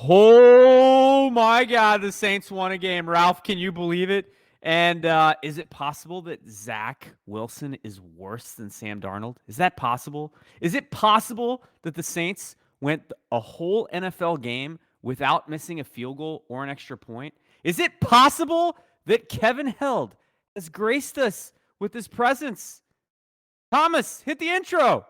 Oh my God, the Saints won a game. Ralph, can you believe it? And is it possible that Zach Wilson is worse than Sam Darnold? Is that possible? Is it possible that the Saints went a whole NFL game without missing a field goal or an extra point? Is it possible that Kevin Held has graced us with his presence? Thomas, hit the intro.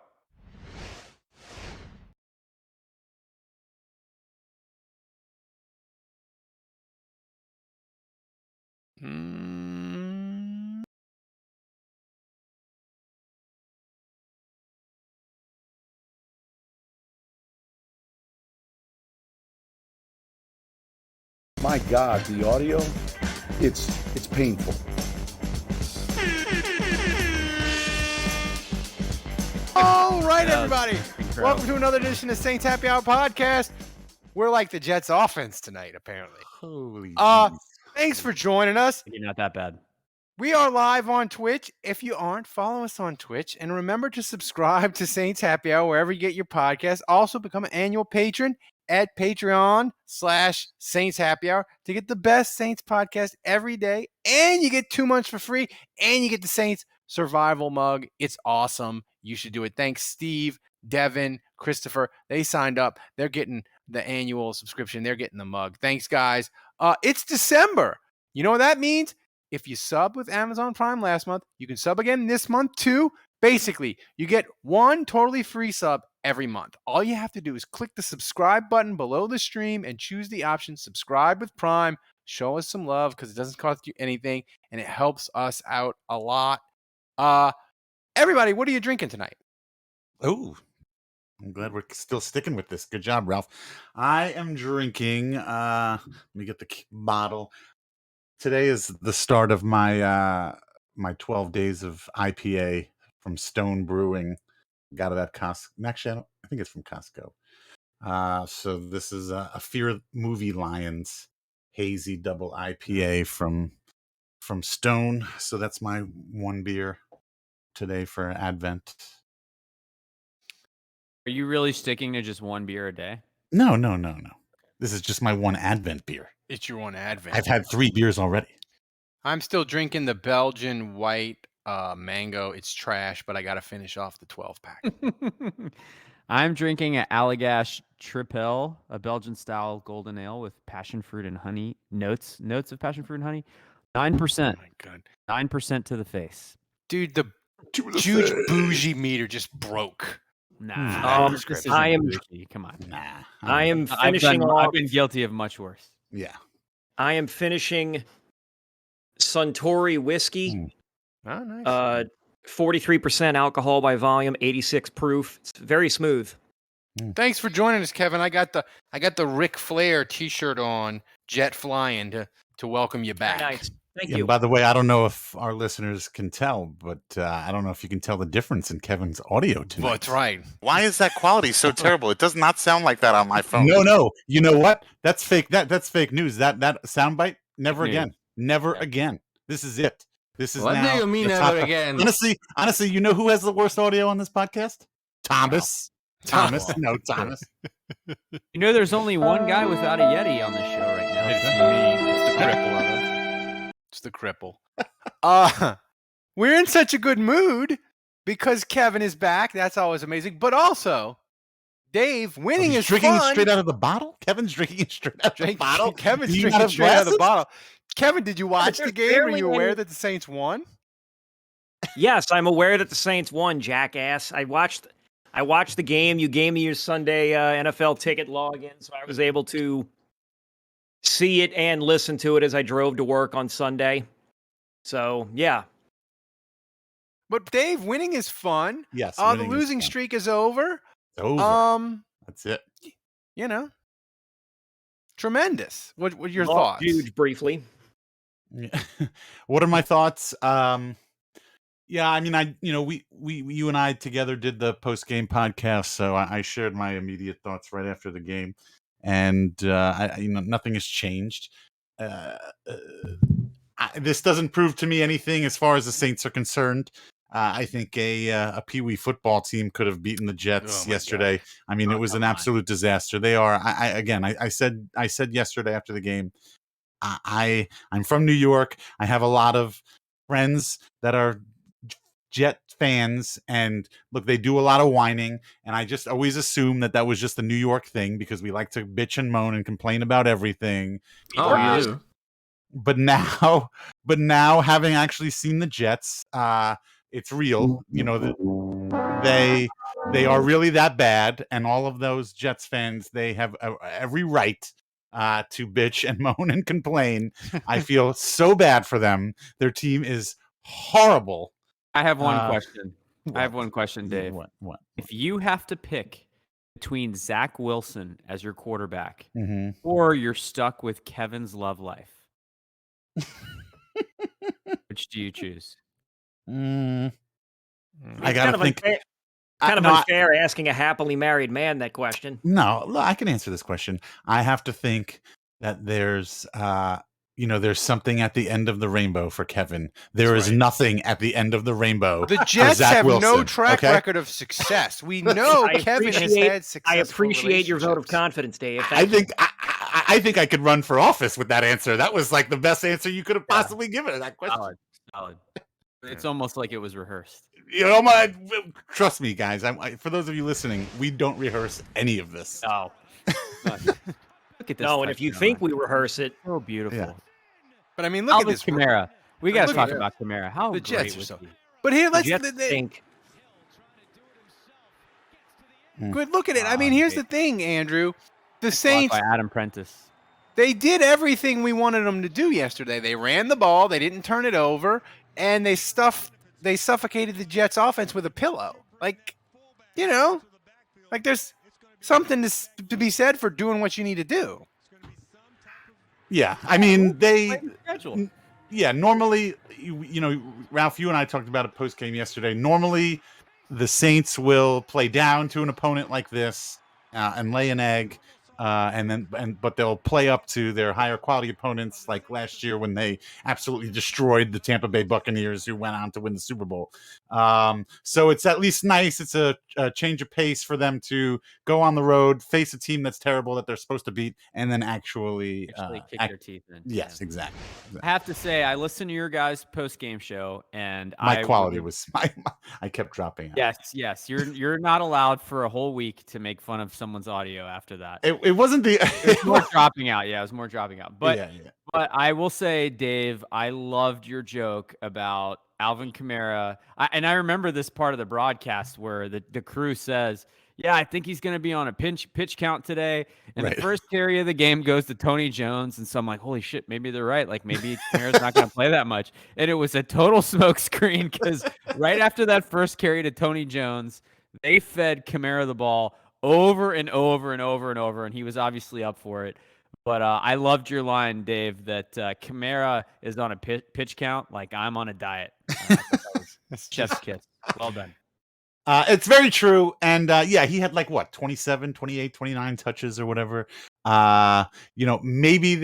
My God, the audio, it's painful. All right, everybody. Welcome to another edition of Saints Happy Hour Podcast. We're like the Jets offense tonight, apparently. Holy Thanks for joining us. You're not that bad. We are live on Twitch. If you aren't, follow us on Twitch. And remember to subscribe to Saints Happy Hour wherever you get your podcast. Also, become an annual patron at Patreon/Saints Happy Hour to get the best Saints podcast every day. And you get 2 months for free. And you get the Saints Survival Mug. It's awesome. You should do it. Thanks, Steve, Devin, Christopher. They signed up. They're getting the annual subscription. They're getting the mug. Thanks, guys. It's December. You know what that means? If you sub with Amazon Prime last month, you can sub again this month too. Basically, you get one totally free sub every month. All you have to do is click the subscribe button below the stream and choose the option subscribe with Prime. Show us some love because it doesn't cost you anything and it helps us out a lot. Everybody, what are you drinking tonight? Oh, I'm glad we're still sticking with this. Good job, Ralph. I am drinking, let me get the bottle. Today is the start of my my 12 days of IPA from Stone Brewing. Got it at Costco. Actually, I think it's from Costco. So this is a Fear Movie Lions hazy double IPA from Stone. So that's my one beer today for Advent. Are you really sticking to just one beer a day? No. This is just my one Advent beer. It's your one Advent. I've had 3 beers already. I'm still drinking the Belgian white mango. It's trash, but I got to finish off the 12-pack. I'm drinking an Allagash Tripel, a Belgian-style golden ale with passion fruit and honey notes of passion fruit and honey. 9%. Oh my God. 9% to the face. Dude, the huge bougie meter just broke. Nah. I am. Come on. Nah. I am finishing I've off. been guilty of much worse. Yeah. I am finishing Suntory whiskey. Oh, nice. 43% alcohol by volume, 86 proof. It's very smooth. Thanks for joining us, Kevin. I got the Ric Flair T-shirt on, jet flying to welcome you back. Nice. Thank Yeah, you. by the way, I don't know if our listeners can tell, but I don't know if you can tell the difference in Kevin's audio tonight. Well, that's right. Why is that quality so terrible? It does not sound like that on my phone. No. You know what? That's fake. That's fake news. That soundbite. Never again. Never again. This is it. This is what now. do you mean never again? Honestly, you know who has the worst audio on this podcast? Thomas. Thomas. No, Thomas. You know, there's only one guy without a Yeti on this show right now. It's me. It's the cripple of us. It's the cripple. We're in such a good mood because Kevin is back. That's always amazing. But also, Dave, winning is drinking fun. it straight out of the bottle? Kevin's drinking it straight out of the bottle? Kevin's drinking straight out of the bottle. Kevin, did you watch the game? Were you aware that the Saints won? Yes, I'm aware that the Saints won, jackass. I watched the game. You gave me your Sunday NFL ticket login, so I was able to see it and listen to it as I drove to work on Sunday. So, yeah. But Dave, winning is fun. Yes. The losing streak is over. It's over. That's it. You know, tremendous. What are your thoughts? Huge, briefly. Yeah. What are my thoughts? Yeah, I mean, you and I together did the post game podcast, so I shared my immediate thoughts right after the game, and nothing has changed. This doesn't prove to me anything as far as the Saints are concerned. I think a Pee Wee football team could have beaten the Jets Oh, my yesterday. I mean, it was an absolute disaster. They are. I said yesterday after the game. I'm from New York. I have a lot of friends that are Jet fans, and look, they do a lot of whining, and I just always assume that was just a New York thing because we like to bitch and moan and complain about everything. Oh, you do? But now having actually seen the Jets, it's real. You know, they are really that bad, and all of those Jets fans, they have every right to bitch and moan and complain. I feel so bad for them. Their team is horrible. I have one question. I have one question, Dave. What? If you have to pick between Zach Wilson as your quarterback Mm-hmm. or you're stuck with Kevin's love life, which do you choose? I It's gotta think. Kind of unfair asking a happily married man that question. No, look, I can answer this question. I have to think that there's there's something at the end of the rainbow for Kevin. There is nothing at the end of the rainbow. The for Jets Zach have Wilson, no track okay? record of success. We know Kevin has had successful I appreciate your vote of relationships. confidence, Dave. I think I think I could run for office with that answer. That was like the best answer you could have possibly given to that question. Solid. It's almost like it was rehearsed. You know, trust me, guys. For those of you listening, we don't rehearse any of this. Oh. Look at this. No, and if you think we rehearse it, so beautiful. Yeah. But I mean, look Alvin at this. Kamara. We got to Look talk at- about Kamara. How The great Jets are was so. he? But here, let's Jets think. good look at it. I mean, here's the thing, Andrew. The Blocked Saints, by Adam Prentice. they did everything we wanted them to do yesterday. They ran the ball, they didn't turn it over, and they suffocated the Jets offense with a pillow. Like, you know, like there's something to be said for doing what you need to do. Yeah, I mean Schedule. Yeah, normally, you know, Ralph, you and I talked about it post game yesterday. Normally, the Saints will play down to an opponent like this and lay an egg, but they'll play up to their higher quality opponents, like last year when they absolutely destroyed the Tampa Bay Buccaneers, who went on to win the Super Bowl. So it's at least nice. It's a change of pace for them to go on the road, face a team that's terrible that they're supposed to beat, and then actually kick their teeth in. Yes, Yeah. exactly. I have to say, I listened to your guys' post game show, and My quality was I kept dropping out. Yes. You're not allowed for a whole week to make fun of someone's audio after that. It wasn't the It was more dropping out. Yeah, it was more dropping out. But yeah. but I will say, Dave, I loved your joke about Alvin Kamara. And I remember this part of the broadcast where the crew says, yeah, I think he's going to be on a pitch count today. And Right. the first carry of the game goes to Tony Jones. And so I'm like, holy shit, maybe they're right. Like maybe Kamara's not going to play that much. And it was a total smoke screen because right after that first carry to Tony Jones, they fed Kamara the ball over and over and over and over. And he was obviously up for it. But I loved your line, Dave, that Kamara is on a pitch count like I'm on a diet. That was chef's kiss. Well done. It's very true. And yeah, he had like what, 27, 28, 29 touches or whatever. You know, maybe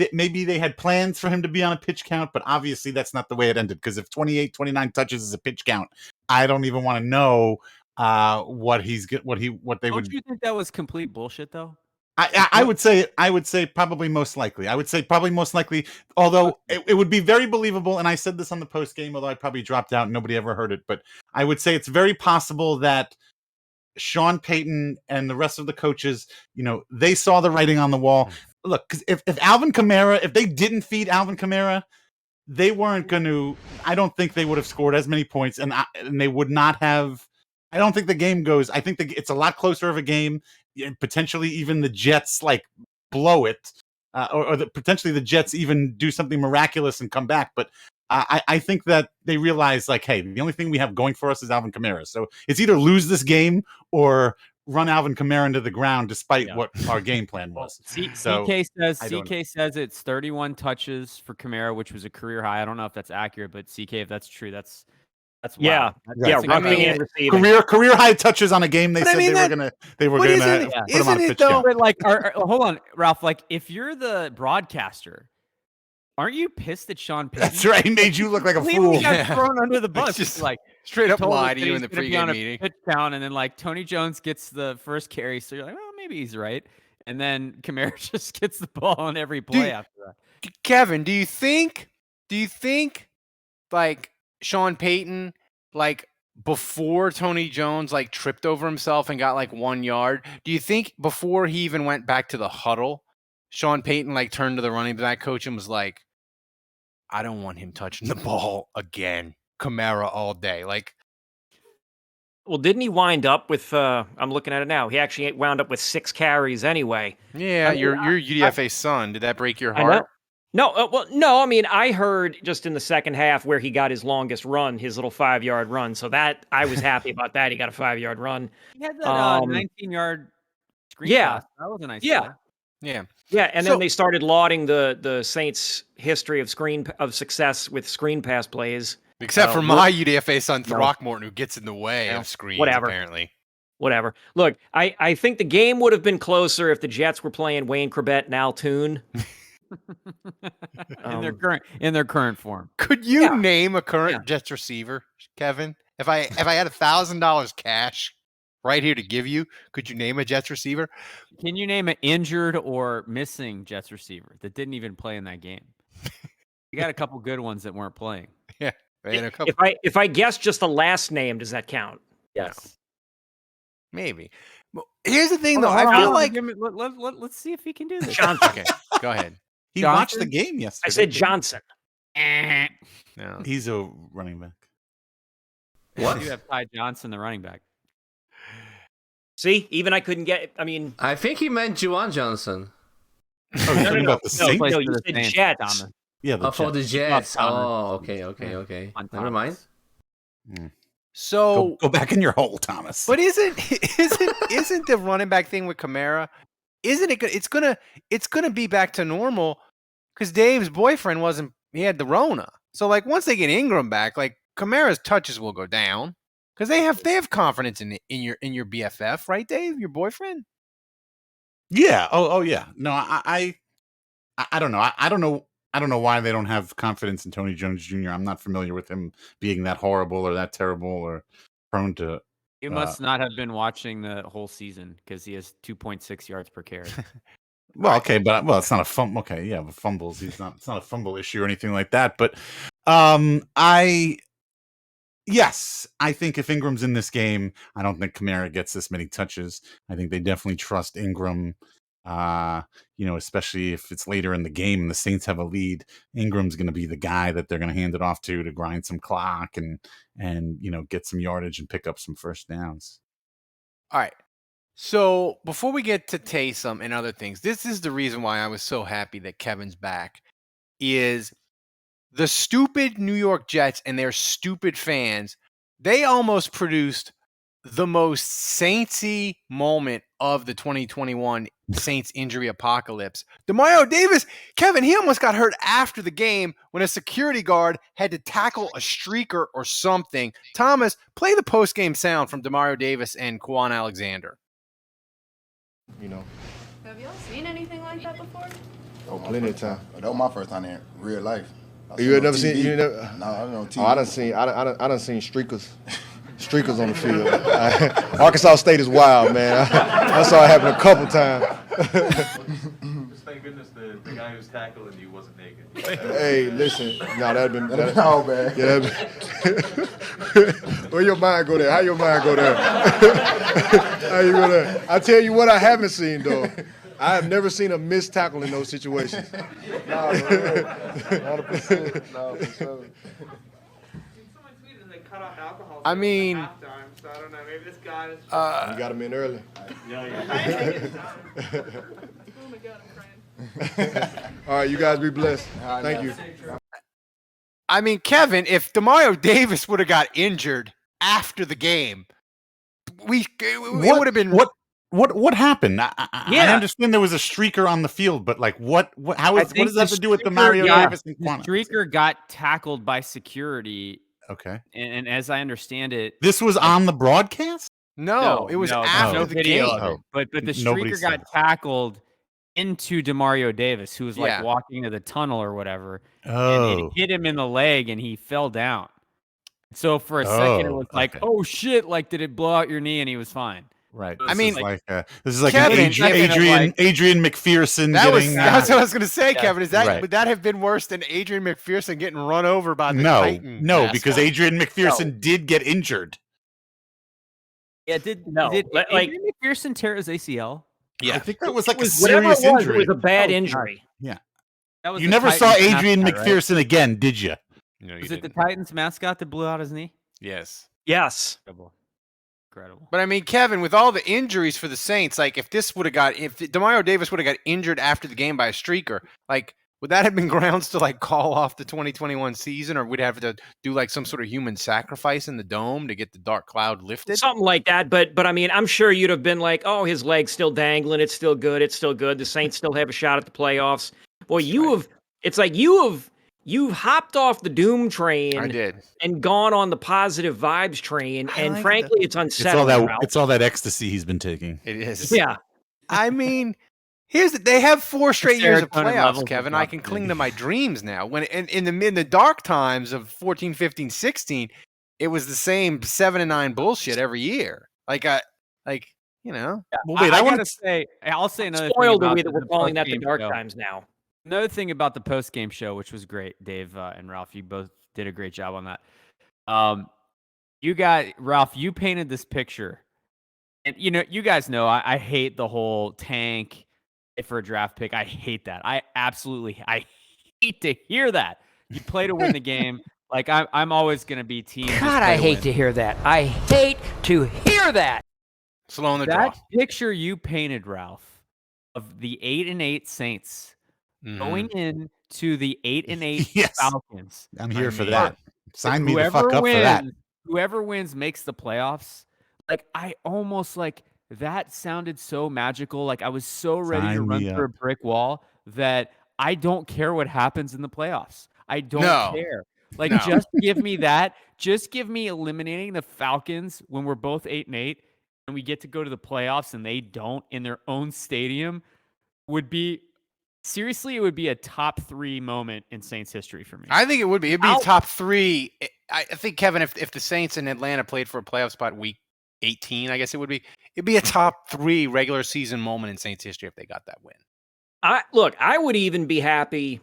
they had plans for him to be on a pitch count, but obviously that's not the way it ended. Because if 28, 29 touches is a pitch count, I don't even want to know what they Don't would. you think that was complete bullshit, though? I would say probably most likely. I would say probably most likely, although it would be very believable. And I said this on the post game, although I probably dropped out and nobody ever heard it. But I would say it's very possible that Sean Payton and the rest of the coaches, you know, they saw the writing on the wall. Look, because if Alvin Kamara, if they didn't feed Alvin Kamara, they weren't going to. I don't think they would have scored as many points, and they would not have. I don't think the game goes. I think it's a lot closer of a game. Potentially, even the Jets like blow it, or potentially the Jets even do something miraculous and come back. But I think that they realize, like, hey, the only thing we have going for us is Alvin Kamara. So it's either lose this game or run Alvin Kamara into the ground, despite what our game plan was. CK says it's 31 touches for Kamara, which was a career high. I don't know if that's accurate, but CK, if that's true, that's yeah, wow. yeah, rushing and receiving. Career high touches on a game. They But said I mean, they were gonna put him on a pitch count. But like, hold on, Ralph. Like, if you're the broadcaster, Aren't you pissed at Sean Payton? That's right. He made you look like a Completely fool. got Yeah. thrown under the bus. Just Like straight up told us lie that to you he's in the gonna be on pregame a meeting. pitch count, and then like Tony Jones gets the first carry, so you're like, well, maybe he's right. And then Kamara just gets the ball on every play Dude, after that. Kevin, do you think like Sean Payton, like before Tony Jones like tripped over himself and got like 1 yard, do you think before he even went back to the huddle, Sean Payton like turned to the running back coach and was like, I don't want him touching the ball again. Kamara all day. Like, Well, didn't he wind up with? I'm looking at it now. He actually wound up with 6 carries anyway. yeah, I mean, your UDFA son. Did that break your I know. heart? No, well, no. I mean, I heard just in the second half where he got his longest run, his little 5-yard run. So that I was happy about that. He got a 5-yard run. He had that 19-yard screen yeah. pass. That was a nice Yeah. play. Yeah. Yeah, and So- then they started lauding the Saints' history of success with screen pass plays. Except for my UDFA son No. Throckmorton, who gets in the way Yeah, of screens, whatever. apparently. Whatever. Look, I think the game would have been closer if the Jets were playing Wayne Corbett and Al Toon. in their current form. Could you Yeah. name a current Jets receiver, Kevin? If I had $1,000 cash right here to give you, could you name a Jets receiver? Can you name an injured or missing Jets receiver that didn't even play in that game? You got a couple good ones that weren't playing. And a couple, If I guess just the last name, does that count? Yes. maybe. Well, here's the thing, though. I feel like let's see if he can do this. Johnson. okay, go ahead. He Johnson? watched the game yesterday. I said Johnson. No. He's a running back. You have Ty Johnson, the running back. See, even I couldn't get it. I mean, I think he meant Juwan Johnson. Oh, you're talking about the Saints? plays no, for you the said Saints, Jets. Thomas. Yeah, the For the Jets. Jets. Thomas. Oh, okay. On Never mind. Thomas. So, Go back in your hole, Thomas. but isn't the running back thing with Kamara? Isn't it good? It's gonna be back to normal because Dave's boyfriend he had the Rona. So like once they get Ingram back, like Kamara's touches will go down because they have confidence in your BFF, right, Dave? Your boyfriend? Yeah. Oh yeah. No, I don't know. I don't know why they don't have confidence in Tony Jones Jr. I'm not familiar with him being that horrible or that terrible or prone to. You must not have been watching the whole season because he has 2.6 yards per carry. Well, okay, but it's not a fumble. Okay, yeah, but fumbles. It's not a fumble issue or anything like that. But yes, I think if Ingram's in this game, I don't think Kamara gets this many touches. I think they definitely trust Ingram. Especially if it's later in the game and the Saints have a lead, Ingram's going to be the guy that they're going to hand it off to grind some clock and get some yardage and pick up some first downs. All right. So before we get to Taysom and other things, this is the reason why I was so happy that Kevin's back. Is the stupid New York Jets and their stupid fans, they almost produced the most Saintsy moment of the 2021 Saints injury apocalypse. Demario Davis, Kevin, he almost got hurt after the game when a security guard had to tackle a streaker or something. Thomas, play the post-game sound from Demario Davis and Quan Alexander. Have y'all seen anything like that before? Oh, plenty of time. That was my first time in real life. You had never seen? You never? No, I don't know TV. Oh, I done seen streakers. Streakers on the field. Arkansas State is wild, man. I saw it happen a couple times. Just thank goodness the guy who's tackling you wasn't naked. Hey, listen. No, that'd been all bad. Yeah, where your mind go there? How your mind go there? How you go there? I tell you what, I haven't seen though. I have never seen a missed tackle in those situations. 100%. No, for sure. I mean, So I don't know. Maybe this guy is. You got him in early. Oh my god, I'm crying. All right, you guys be blessed. Thank you. I mean, Kevin, if Demario Davis would have got injured after the game, it would have been What happened? I Yeah. understand there was a streaker on the field, but like what what What does that have to do with the Mario Davis and The Quanah? streaker got tackled by security, Okay. and as I understand it, This was on the broadcast? no. It was after no the video game. of it. But the Nobody streaker saw got it. tackled, into Demario Davis, who was like Yeah. walking to the tunnel or whatever, and it Oh. hit him in the leg, and he fell down. So for a second, it was like, okay. oh shit! Like, did it blow out your knee? And he was fine. Right. I mean, this is like Kevin, an Adrian McPherson That was getting. that's what I was going to say, Kevin. Is that right. would that have been worse than Adrian McPherson getting run over by the no, Titan? no, mascot? because Adrian McPherson did get injured. Yeah, did like Adrian McPherson tear his ACL? Yeah, I think that was like a whatever serious it was, injury. it was a bad Oh, injury. Yeah. That was You the never saw Titans Adrian mascot, right? McPherson again, did you? No, you Was it the didn't. Titans mascot that blew out his knee? Yes. Yes. Incredible. But I mean, Kevin, with all the injuries for the Saints, like if Demario Davis would have got injured after the game by a streaker, like would that have been grounds to like call off the 2021 season, or we'd have to do like some sort of human sacrifice in the dome to get the dark cloud lifted? Something like that. But I mean, I'm sure you'd have been like, oh, his leg's still dangling. It's still good. It's still good. The Saints still have a shot at the playoffs. Boy, it's like you've hopped off the doom train. I did. And gone on the positive vibes train. And like frankly, it's It's all unsettling. that. Ralph. It's all that ecstasy he's been taking. It is. Yeah. I mean, they have 4 straight years of Serotonin playoffs, levels Kevin. have I can cling to my dreams now. When in the dark times of 14, 15, 16, it was the same 7-9 bullshit every year. Well, wait, I want gotta say, I'll say another Spoiled thing the about way that we're calling that the post-game dark show. times now. Another thing about the post game show, which was great, Dave and Ralph, you both did a great job on that. Ralph, you painted this picture, and you guys know I hate the whole tank for a draft pick. I hate that. I hate to hear that. You play to win the game. Like I'm always gonna be team. God, I hate to hear that. I hate to hear that. Slowing the draw. That picture you painted, Ralph, of the 8-8 Saints going into the 8-8 Yes. Falcons. I'm here for mean, that. Sign me the fuck up for that. Whoever wins makes the playoffs. Like I almost like that sounded so magical. Like I was so ready to Sign run me through a up. brick wall that I don't care what happens in the playoffs. I don't No. care. Like No. just give me that. Just give me eliminating the Falcons when we're both 8-8 and we get to go to the playoffs and they don't in their own stadium would be seriously, it would be a top 3 moment in Saints history for me. I think it would be. It'd be top 3. I think, Kevin, if the Saints in Atlanta played for a playoff spot week 18, I guess it would be. It'd be a top 3 regular season moment in Saints history if they got that win. I would even be happy.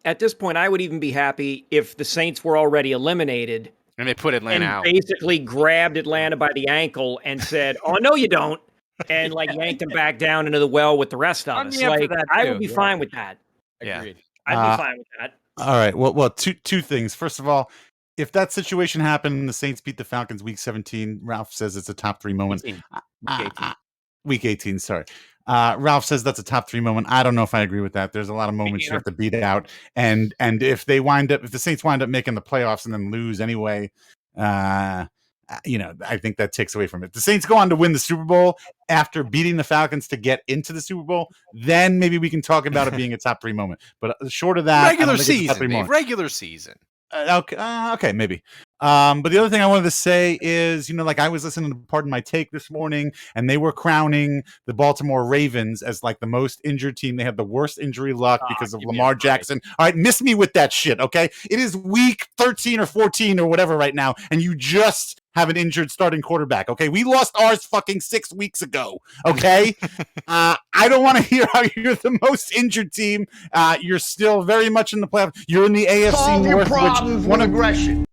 At this point, I would even be happy if the Saints were already eliminated And they put Atlanta and out. basically grabbed Atlanta by the ankle and said, "Oh no, you don't," and like yanked him back down into the well with the rest of I'm us. here for Like that I too, would be yeah. fine with that. Yeah. Agreed. I'd be fine with that. All right. Well, two things. First of all, if that situation happened and the Saints beat the Falcons week 17, Ralph says it's a top 3 moment. Week 18. Week 18, sorry. Ralph says that's a top 3 moment. I don't know if I agree with that. There's a lot of moments you have to beat out. And if the Saints wind up making the playoffs and then lose anyway, I think that takes away from it. The Saints go on to win the Super Bowl after beating the Falcons to get into the Super Bowl. Then maybe we can talk about it being a top 3 moment. But short of that, Regular I don't think it's a top 3 season, Dave. moment. Regular season. Okay, maybe. But the other thing I wanted to say is, like I was listening to Pardon My Take this morning, and they were crowning the Baltimore Ravens as like the most injured team. They had the worst injury luck because of give me Lamar a break. Jackson. All right, miss me with that shit, okay? It is week 13 or 14 or whatever right now, and you just have an injured starting quarterback, okay? We lost ours fucking 6 weeks ago, okay? I don't want to hear how you're the most injured team. You're still very much in the playoffs. You're in the AFC North, which one aggression.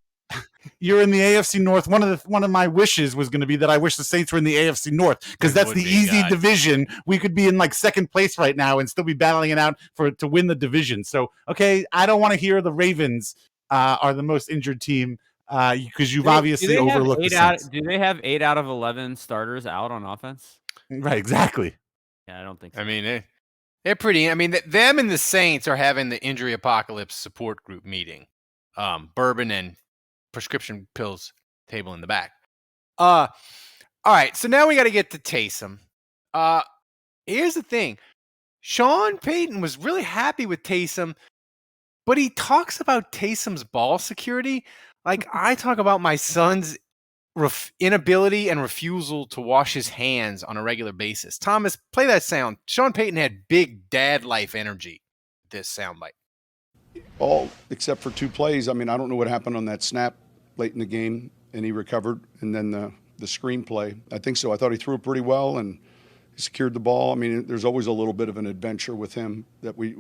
You're in the AFC North. One of my wishes was going to be that I wish the Saints were in the AFC North because that's the easy division. We could be in like second place right now and still be battling it out to win the division. So, okay, I don't want to hear the Ravens are the most injured team because you've obviously overlooked the Saints. Do they have 8 out of 11 starters out on offense? Right, exactly. Yeah, I don't think so. I mean, they're pretty. I mean, them and the Saints are having the injury apocalypse support group meeting. Bourbon and prescription pills table in the back. All right, so now we got to get to Taysom. Here's the thing. Sean Payton was really happy with Taysom, but he talks about Taysom's ball security like I talk about my son's inability and refusal to wash his hands on a regular basis. Thomas, play that sound. Sean Payton had big dad life energy. This soundbite. All except for 2 plays. I mean, I don't know what happened on that snap late in the game, and he recovered. And then the screen play, I think so. I thought he threw it pretty well and he secured the ball. I mean, there's always a little bit of an adventure with him that we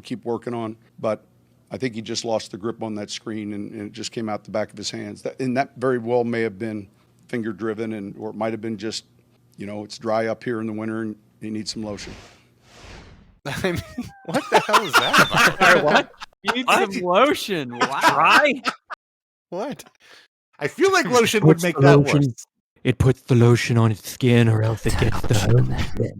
keep working on. But I think he just lost the grip on that screen, and it just came out the back of his hands. And that very well may have been finger driven, or it might have been just, it's dry up here in the winter and he needs some lotion. I mean, what the hell is that about? What? You need some lotion. Wow. Dry? What? I feel like lotion would make that worse. It puts the lotion on its skin, or else it gets the.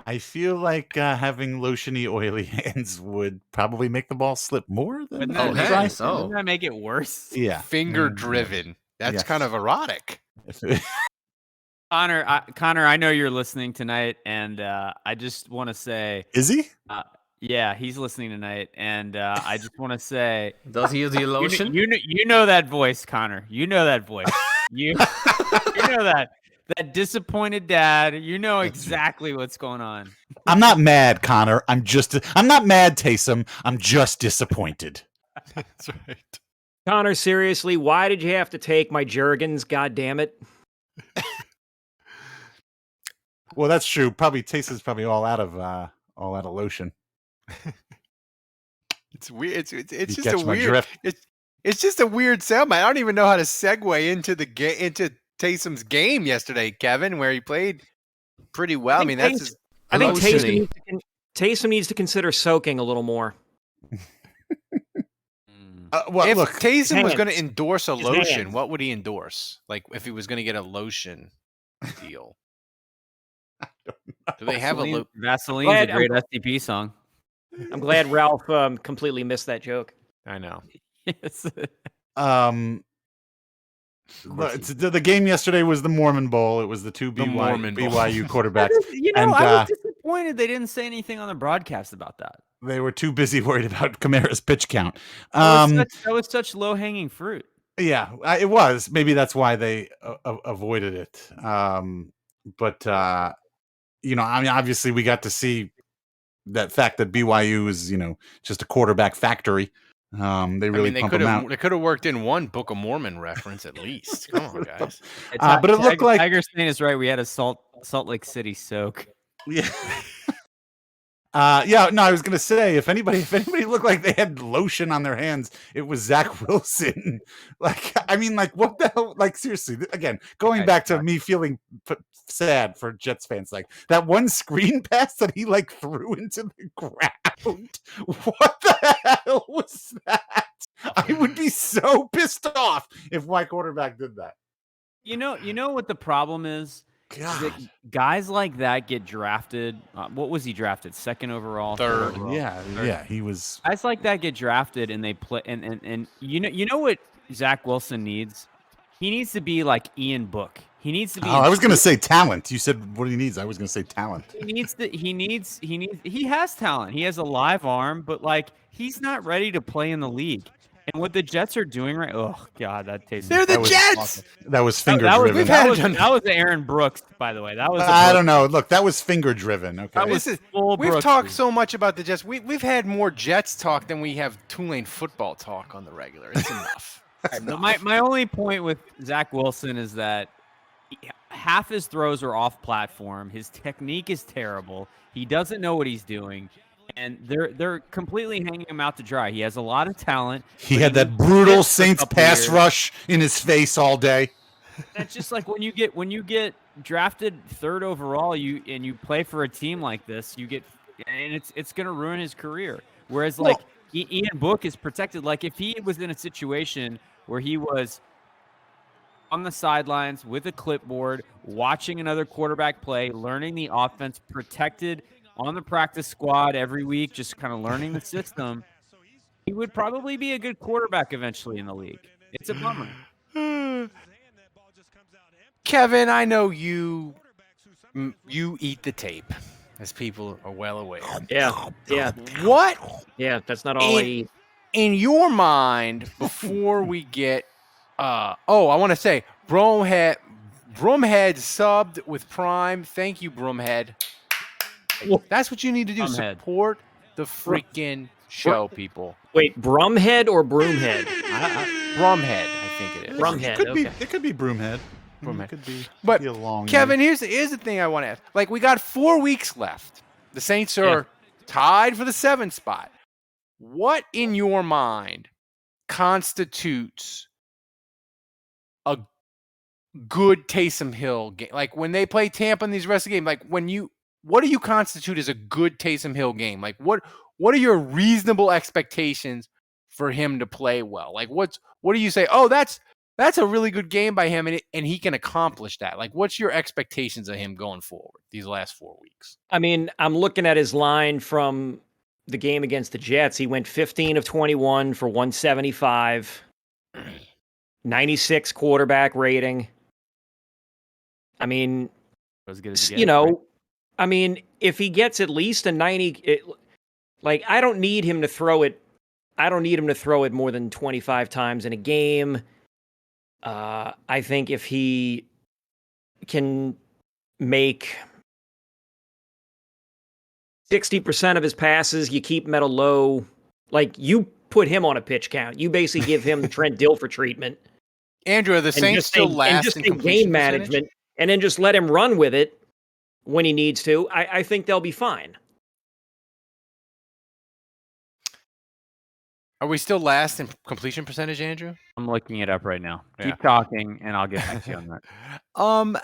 I feel like having lotiony, oily hands would probably make the ball slip more than Wouldn't Oh, that, hey, make, so. wouldn't that make it worse? Yeah. Finger driven. That's Yes. kind of erotic. Connor, I know you're listening tonight, and I just want to say, Is he? yeah, he's listening tonight, and I just want to say, Does he use the lotion? you know that voice, Connor. You know that voice. You know that disappointed dad. You know exactly what's going on. I'm not mad, Connor. I'm not mad, Taysom. I'm just disappointed. That's right. Connor, seriously, why did you have to take my Jergens? God damn it! Well, that's true. Probably Taysom's probably all out of lotion. It's weird. It's You just catch a my weird. drift? It's just a weird soundbite. I don't even know how to segue into Taysom's game yesterday, Kevin, where he played pretty well. I mean, that's his, I think Lotiony. Taysom needs to consider soaking a little more. Well, if look, Taysom was hands. going to endorse a His lotion, hands. what would he endorse? Like if he was going to get a lotion deal. Do they have a Vaseline's Glad a great STP song. I'm glad Ralph completely missed that joke. I know. Yes. the game yesterday was the Mormon Bowl. It was the two Mormon Bowl. BYU quarterbacks. I And, was disappointed they didn't say anything on the broadcast about that. They were too busy worried about Kamara's pitch count. That was such low-hanging fruit. Yeah, it was. Maybe that's why they avoided it. But I mean, obviously, we got to see that fact that BYU is, just a quarterback factory. They really they pump could them have out. they could have worked in one Book of Mormon reference at least. Come on, guys. But it looked like Tiger Stain is right. We had a Salt Lake City soak. Yeah. No, I was gonna say if anybody looked like they had lotion on their hands, it was Zach Wilson. What the hell? Like, seriously, again, going back to me feeling sad for Jets fans, like that one screen pass that he threw into the ground. What the hell was that? I would be so pissed off if my quarterback did that. You know what the problem is? God. Guys like that get drafted. What was he drafted? Second overall, Third. overall? Yeah, he was. Guys like that get drafted, and they play. And you know what Zach Wilson needs? He needs to be like Ian Book. He needs to be. Oh, I was gonna say talent. You said what he needs. I was gonna say talent. He has talent. He has a live arm, but he's not ready to play in the league. And what the Jets are doing right? Oh God, that tastes. They're the Jets. Awesome. That was finger That driven. was Aaron Brooks, by the way. That was. I don't know. Look, that was finger driven. Okay. We've talked so much about the Jets. We've had more Jets talk than we have Tulane football talk on the regular. It's enough. My only point with Zach Wilson is that half his throws are off platform. His technique is terrible. He doesn't know what he's doing. And they're completely hanging him out to dry. He has a lot of talent. He had that brutal Saints pass rush in his face all day. That's just like when you get drafted third overall, you play for a team like this, and it's going to ruin his career. Whereas Ian Book is protected. Like if he was in a situation where he was on the sidelines with a clipboard, watching another quarterback play, learning the offense, protected on the practice squad every week, just kind of learning the system, he would probably be a good quarterback eventually in the league. It's a bummer. Kevin, I know you eat the tape, as people are well aware. Yeah. What? Yeah, that's not all I eat. In your mind, before we get, I want to say, Broomhead subbed with Prime. Thank you, Broomhead. That's what you need to do. Brumhead. Support the freaking show, people. Wait, Brumhead or Broomhead? Brumhead, I think it is. Brumhead. It could be Broomhead. Broomhead. It could be. But be a long Kevin, name. here's the thing I want to ask. Like, we got 4 weeks left. The Saints are tied for the 7th spot. What in your mind constitutes a good Taysom Hill game? Like, when they play Tampa in these rest of the game, like what do you constitute as a good Taysom Hill game? Like, what are your reasonable expectations for him to play well? Like, what do you say? Oh, that's a really good game by him, and he can accomplish that. Like, what's your expectations of him going forward these last 4 weeks? I mean, I'm looking at his line from the game against the Jets. He went 15 of 21 for 175, 96 quarterback rating. I mean, as good as I mean, if he gets at least a 90, I don't need him to throw it. I don't need him to throw it more than 25 times in a game. I think if he can make 60% of his passes, you keep him at a low, like you put him on a pitch count. You basically give him the Trent Dilfer treatment. Andrew, are the Saints still last in game management, and then just let him run with it when he needs to. I think they'll be fine. Are we still last in completion percentage, Andrew? I'm looking it up right now. Yeah. Keep talking, and I'll get back to you on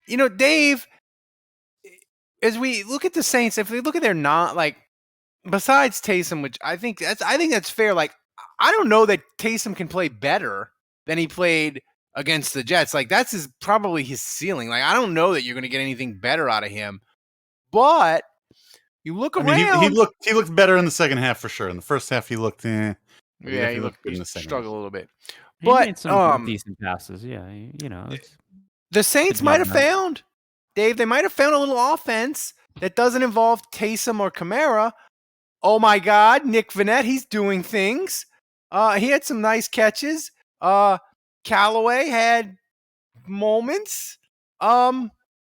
that. Dave, as we look at the Saints, if we look at their besides Taysom, which I think that's fair. Like, I don't know that Taysom can play better than he played against the Jets. Like, that's probably his ceiling. Like, I don't know that you're going to get anything better out of him. But you look around. He looked better in the second half for sure. In the first half, he looked. Yeah, he looked good in the second. Struggled a little bit. He But made some decent passes. Yeah, the Saints might have found, Dave. They might have found a little offense that doesn't involve Taysom or Kamara. Oh my God, Nick Vannett, he's doing things. He had some nice catches. Callaway had moments. Do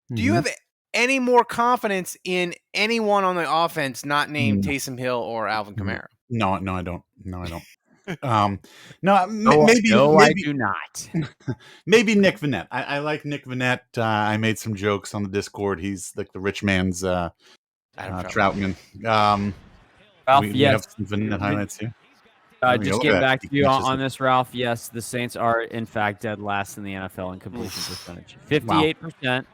you have any more confidence in anyone on the offense not named Taysom Hill or Alvin Kamara? No, I don't. Maybe I do not. Maybe Nick Vannett. I like Nick Vannett. I made some jokes on the Discord. He's like the rich man's Troutman. Ralph, we have some Vannett highlights here. Just getting back to you on this, Ralph. Yes, the Saints are in fact dead last in the NFL in completion percentage, 58%.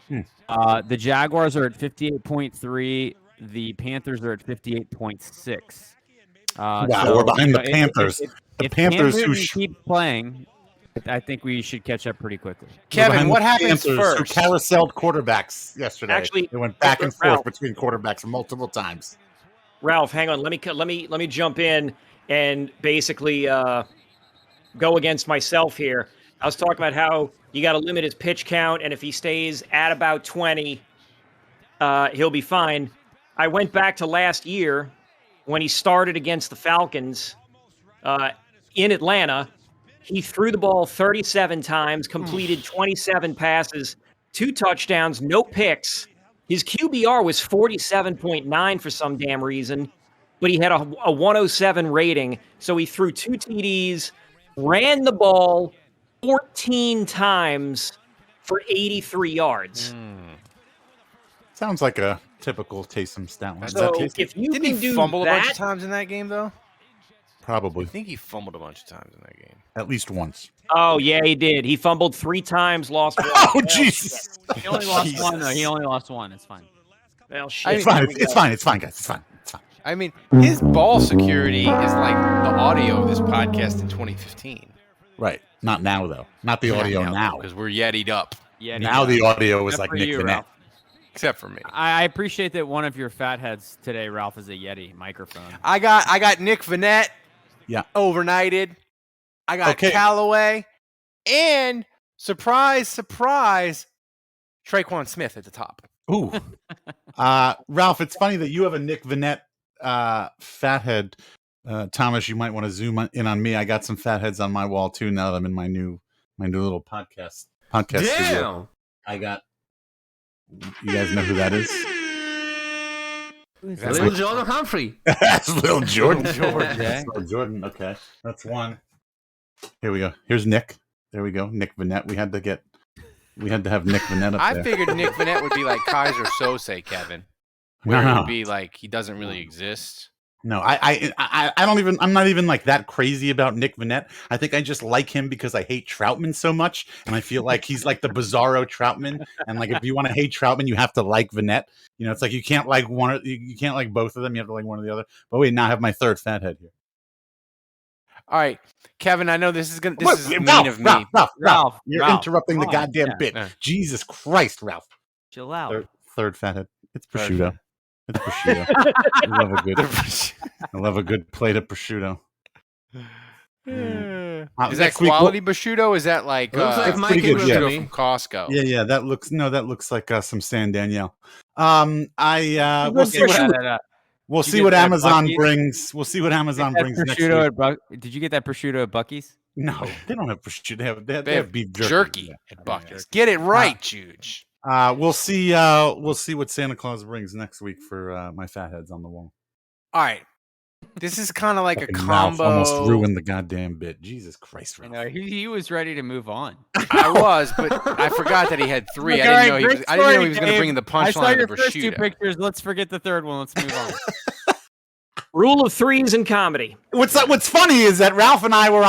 The Jaguars are at 58.3. The Panthers are at 58.6. Wow, we're behind the Panthers. If Panthers Cam who Newton keep playing, I think we should catch up pretty quickly. Kevin, what happens Panthers first? Who carouseled quarterbacks yesterday. Actually, they went back and forth Ralph, between quarterbacks multiple times. Ralph, hang on. Let me jump in and basically go against myself here. I was talking about how you got to limit his pitch count, and if he stays at about 20, he'll be fine. I went back to last year when he started against the Falcons in Atlanta. He threw the ball 37 times, completed 27 passes, 2 touchdowns, no picks. His QBR was 47.9 for some damn reason, but he had a 107 rating. So he threw 2 TDs, ran the ball 14 times for 83 yards. Sounds like a typical Taysom stat line. So if you Didn't can he do fumble that, a bunch of times in that game, though? Probably. I think he fumbled a bunch of times in that game. At least once. Oh, yeah, he did. He fumbled 3 times, lost 1. Oh, Jesus. He only lost one, though. He only lost one. It's fine. Well, shit. It's fine. It's fine. It's fine, guys. It's fine. It's fine. I mean, his ball security is like the audio of this podcast in 2015. Right. Not now, though. Not the audio now. Because we're Yeti'd up. Now the audio is Except like for Nick you, Vannett. Ralph. Except for me. I appreciate that one of your fatheads today, Ralph, is a Yeti microphone. I got Nick Vannett. Yeah. Overnighted. I got Callaway. And surprise, surprise, Traquan Smith at the top. Ooh. Ralph, it's funny that you have a Nick Vannett fathead. Thomas, you might want to zoom in on me. I got some fatheads on my wall too now that I'm in my new my new little podcast studio. I got. You guys know who that is? That's Little Jordan Humphrey. That's Little Jordan. Jordan. Little Jordan. Okay, that's one. Here we go. Here's Nick. There we go. Nick Vanette. We had to have Nick Vanette up there. I figured Nick Vanette would be like Kaiser Sose, Kevin. Where it would be like he doesn't really exist. No, I don't even. I'm not even like that crazy about Nick Vanette. I think I just like him because I hate Troutman so much, and I feel like he's like the bizarro Troutman. And like, if you want to hate Troutman, you have to like Vanette. You know, it's like you can't like one. You can't like both of them. You have to like one or the other. But wait, now I have my third fathead here. All right, Kevin. I know this is mean of me. Ralph, you're interrupting the goddamn bit. Yeah. Jesus Christ, Ralph. Chill out. Third fathead. It's prosciutto. It's prosciutto. I love a good plate of prosciutto. Is that quality prosciutto? Is that like pretty good, prosciutto from Costco? Yeah. That looks like some San Danielle. We'll see what Amazon brings. We'll see what Amazon brings next week. Did you get that prosciutto at Buc-ee's? No, they don't have prosciutto. They have beef jerky at Buc-ee's. Get it right, Juge. We'll see what Santa Claus brings next week for my fatheads on the wall. All right. This is kind of like a combo. Ralph almost ruined the goddamn bit. Jesus Christ, Ralph. I know, he was ready to move on. I was, but I forgot that he had three. I didn't know he was going to bring in the punchline. I saw your of the first two prosciutto. pictures. Let's forget the third one. Let's move on. Rule of threes in comedy. What's funny is that Ralph and I were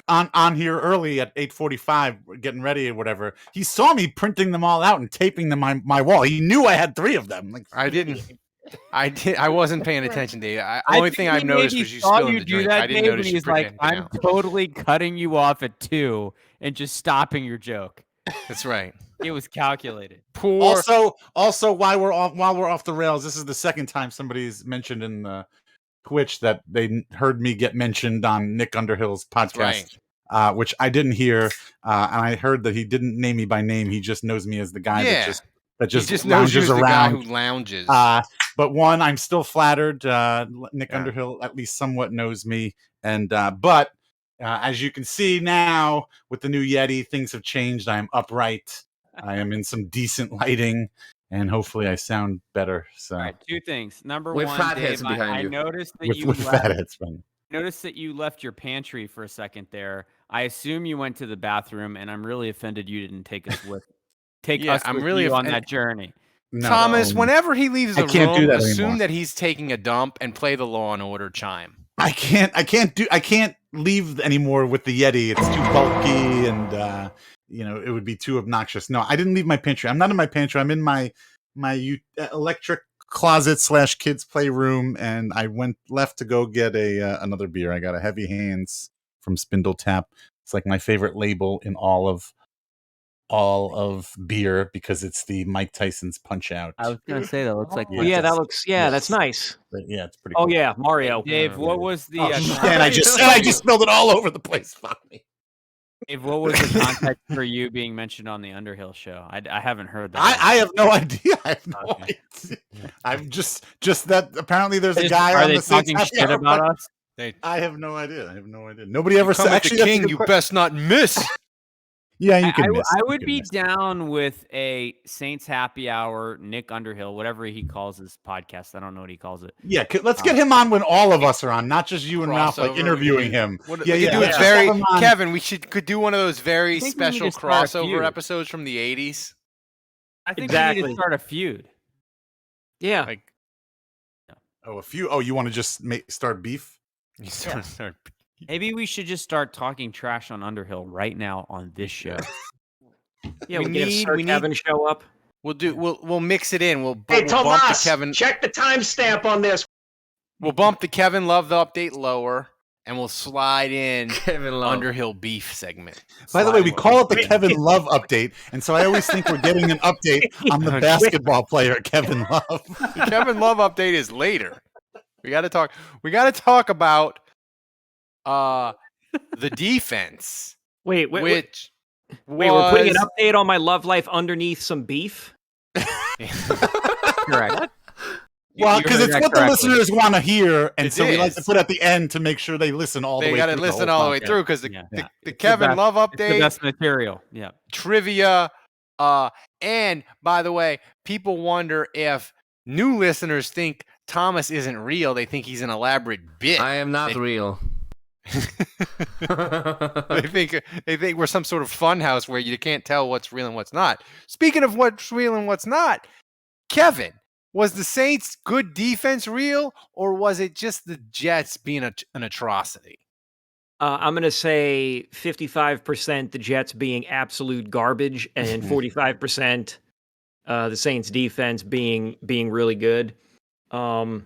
on here early at 8:45 getting ready or whatever. He saw me printing them all out and taping them on my wall. He knew I had three of them. Like, I didn't. I wasn't paying attention, Dave. Only thing I've noticed was you spilling the drink. I didn't notice you like, I'm totally cutting you off at 2 and just stopping your joke. That's right. It was calculated. Also, while we're off the rails, this is the second time somebody's mentioned in the Twitch that they heard me get mentioned on Nick Underhill's podcast, which I didn't hear, and I heard that he didn't name me by name. He just knows me as the guy that just lounges around. The guy who lounges. But one, I'm still flattered. Nick Underhill at least somewhat knows me, and but as you can see now with the new Yeti, things have changed. I am upright. I am in some decent lighting. And hopefully I sound better. So, all right, two things. Number with one, Dave, I noticed that noticed that you left your pantry for a second there. I assume you went to the bathroom, and I'm really offended you didn't take us with you on that journey. No, Thomas, whenever he leaves the room, assume that he's taking a dump and play the Law and Order chime. I can't leave anymore with the Yeti. It's too bulky and it would be too obnoxious. No, I didn't leave my pantry. I'm not in my pantry. I'm in my electric closet / kids playroom, and I left to go get another beer. I got a Heavy Hands from Spindle Tap. It's like my favorite label in all of beer because it's the Mike Tyson's Punch Out. I was gonna say that looks like that's nice. But yeah, it's pretty. Oh cool. yeah, Mario. Dave, what was the? And I just spilled it all over the place. Fuck me. Dave, what was the context for you being mentioned on the Underhill show? I haven't heard that. I have no idea. I have no idea. I'm just that apparently there's a guy on the talking shit about us. I have no idea. Nobody ever said. Actually, king, you best not miss. Yeah, you can miss. I would be down with a Saints Happy Hour, Nick Underhill, whatever he calls his podcast. I don't know what he calls it. Yeah, let's get him on when all of us are on, not just you and Ralph, like interviewing him. Kevin, we could do one of those very special crossover episodes from the 80s. I think we need to start a feud. Yeah. A feud? Oh, you want to just start beef? Maybe we should just start talking trash on Underhill right now on this show. Yeah, we need Kevin show up. We'll mix it in. We'll Tomas, bump the Kevin. Check the timestamp on this. We'll bump the Kevin Love the update lower, and we'll slide in Underhill beef segment. By the way, we call it the Kevin Love update, and so I always think we're getting an update on the basketball player Kevin Love. The Kevin Love update is later. We got to talk. We got to talk about the defense. Wait, we're putting an update on my love life underneath some beef? Correct. Well, You because heard it's that what the correctly. listeners want to hear, and It so we like to is. put at the end to make sure they listen all the They way got to through. listen the whole all the way podcast. through because the Yeah. the It's Kevin best- Love It's the update, best material. Yeah. trivia, and by the way, people wonder if new listeners think Thomas isn't real. They think he's an elaborate bit. I am not They- real. they think we're some sort of fun house where you can't tell what's real and what's not. Speaking of what's real and what's not, Kevin, was the Saints' good defense real, or was it just the Jets being an atrocity? I'm going to say 55% the Jets being absolute garbage, and 45% the Saints' defense being really good. I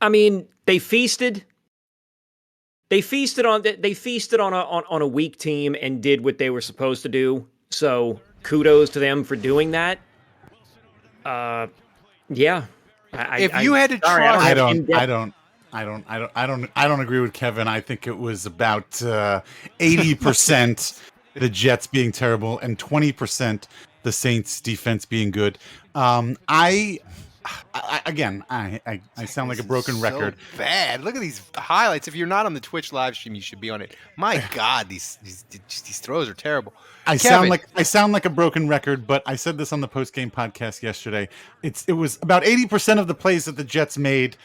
mean, they feasted. They feasted on a weak team and did what they were supposed to do. So kudos to them for doing that. Yeah. If you had to sorry, trust- I don't agree with Kevin. I think it was about 80% the Jets being terrible and 20% the Saints defense being good. I sound like a broken record. So bad. Look at these highlights. If you're not on the Twitch live stream, you should be on it. My God, these throws are terrible. I Kevin. sound like a broken record, but I said this on the post game podcast yesterday. It was about 80% of the plays that the Jets made.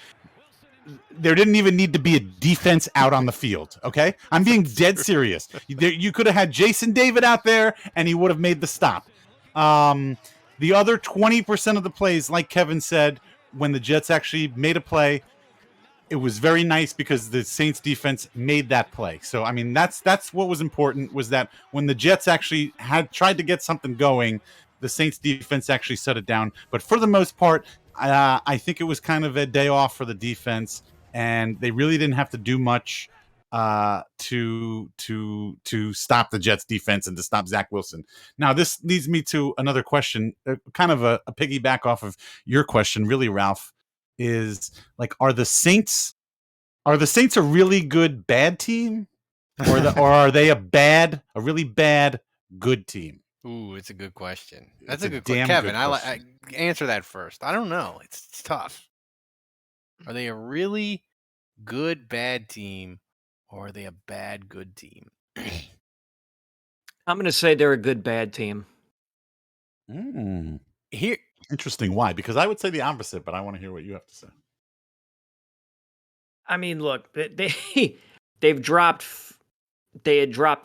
There didn't even need to be a defense out on the field. Okay, I'm being dead serious. You could have had Jason David out there, and he would have made the stop. The other 20% of the plays, like Kevin said, when the Jets actually made a play, it was very nice because the Saints defense made that play. So, I mean, that's what was important, was that when the Jets actually had tried to get something going, the Saints defense actually shut it down. But for the most part, I think it was kind of a day off for the defense, and they really didn't have to do much to stop the Jets defense and to stop Zach Wilson. Now, this leads me to another question, kind of a piggyback off of your question, really, Ralph, is like, are the Saints a really good bad team, or are they a really bad good team? Ooh, it's a good question. That's It's a a good question. damn Kevin, good I question. answer that first. I don't know. It's tough. Are they a really good bad team, or are they a bad good team? I'm going to say they're a good bad team. Here, Interesting. Why? Because I would say the opposite, but I want to hear what you have to say. I mean, look, they had dropped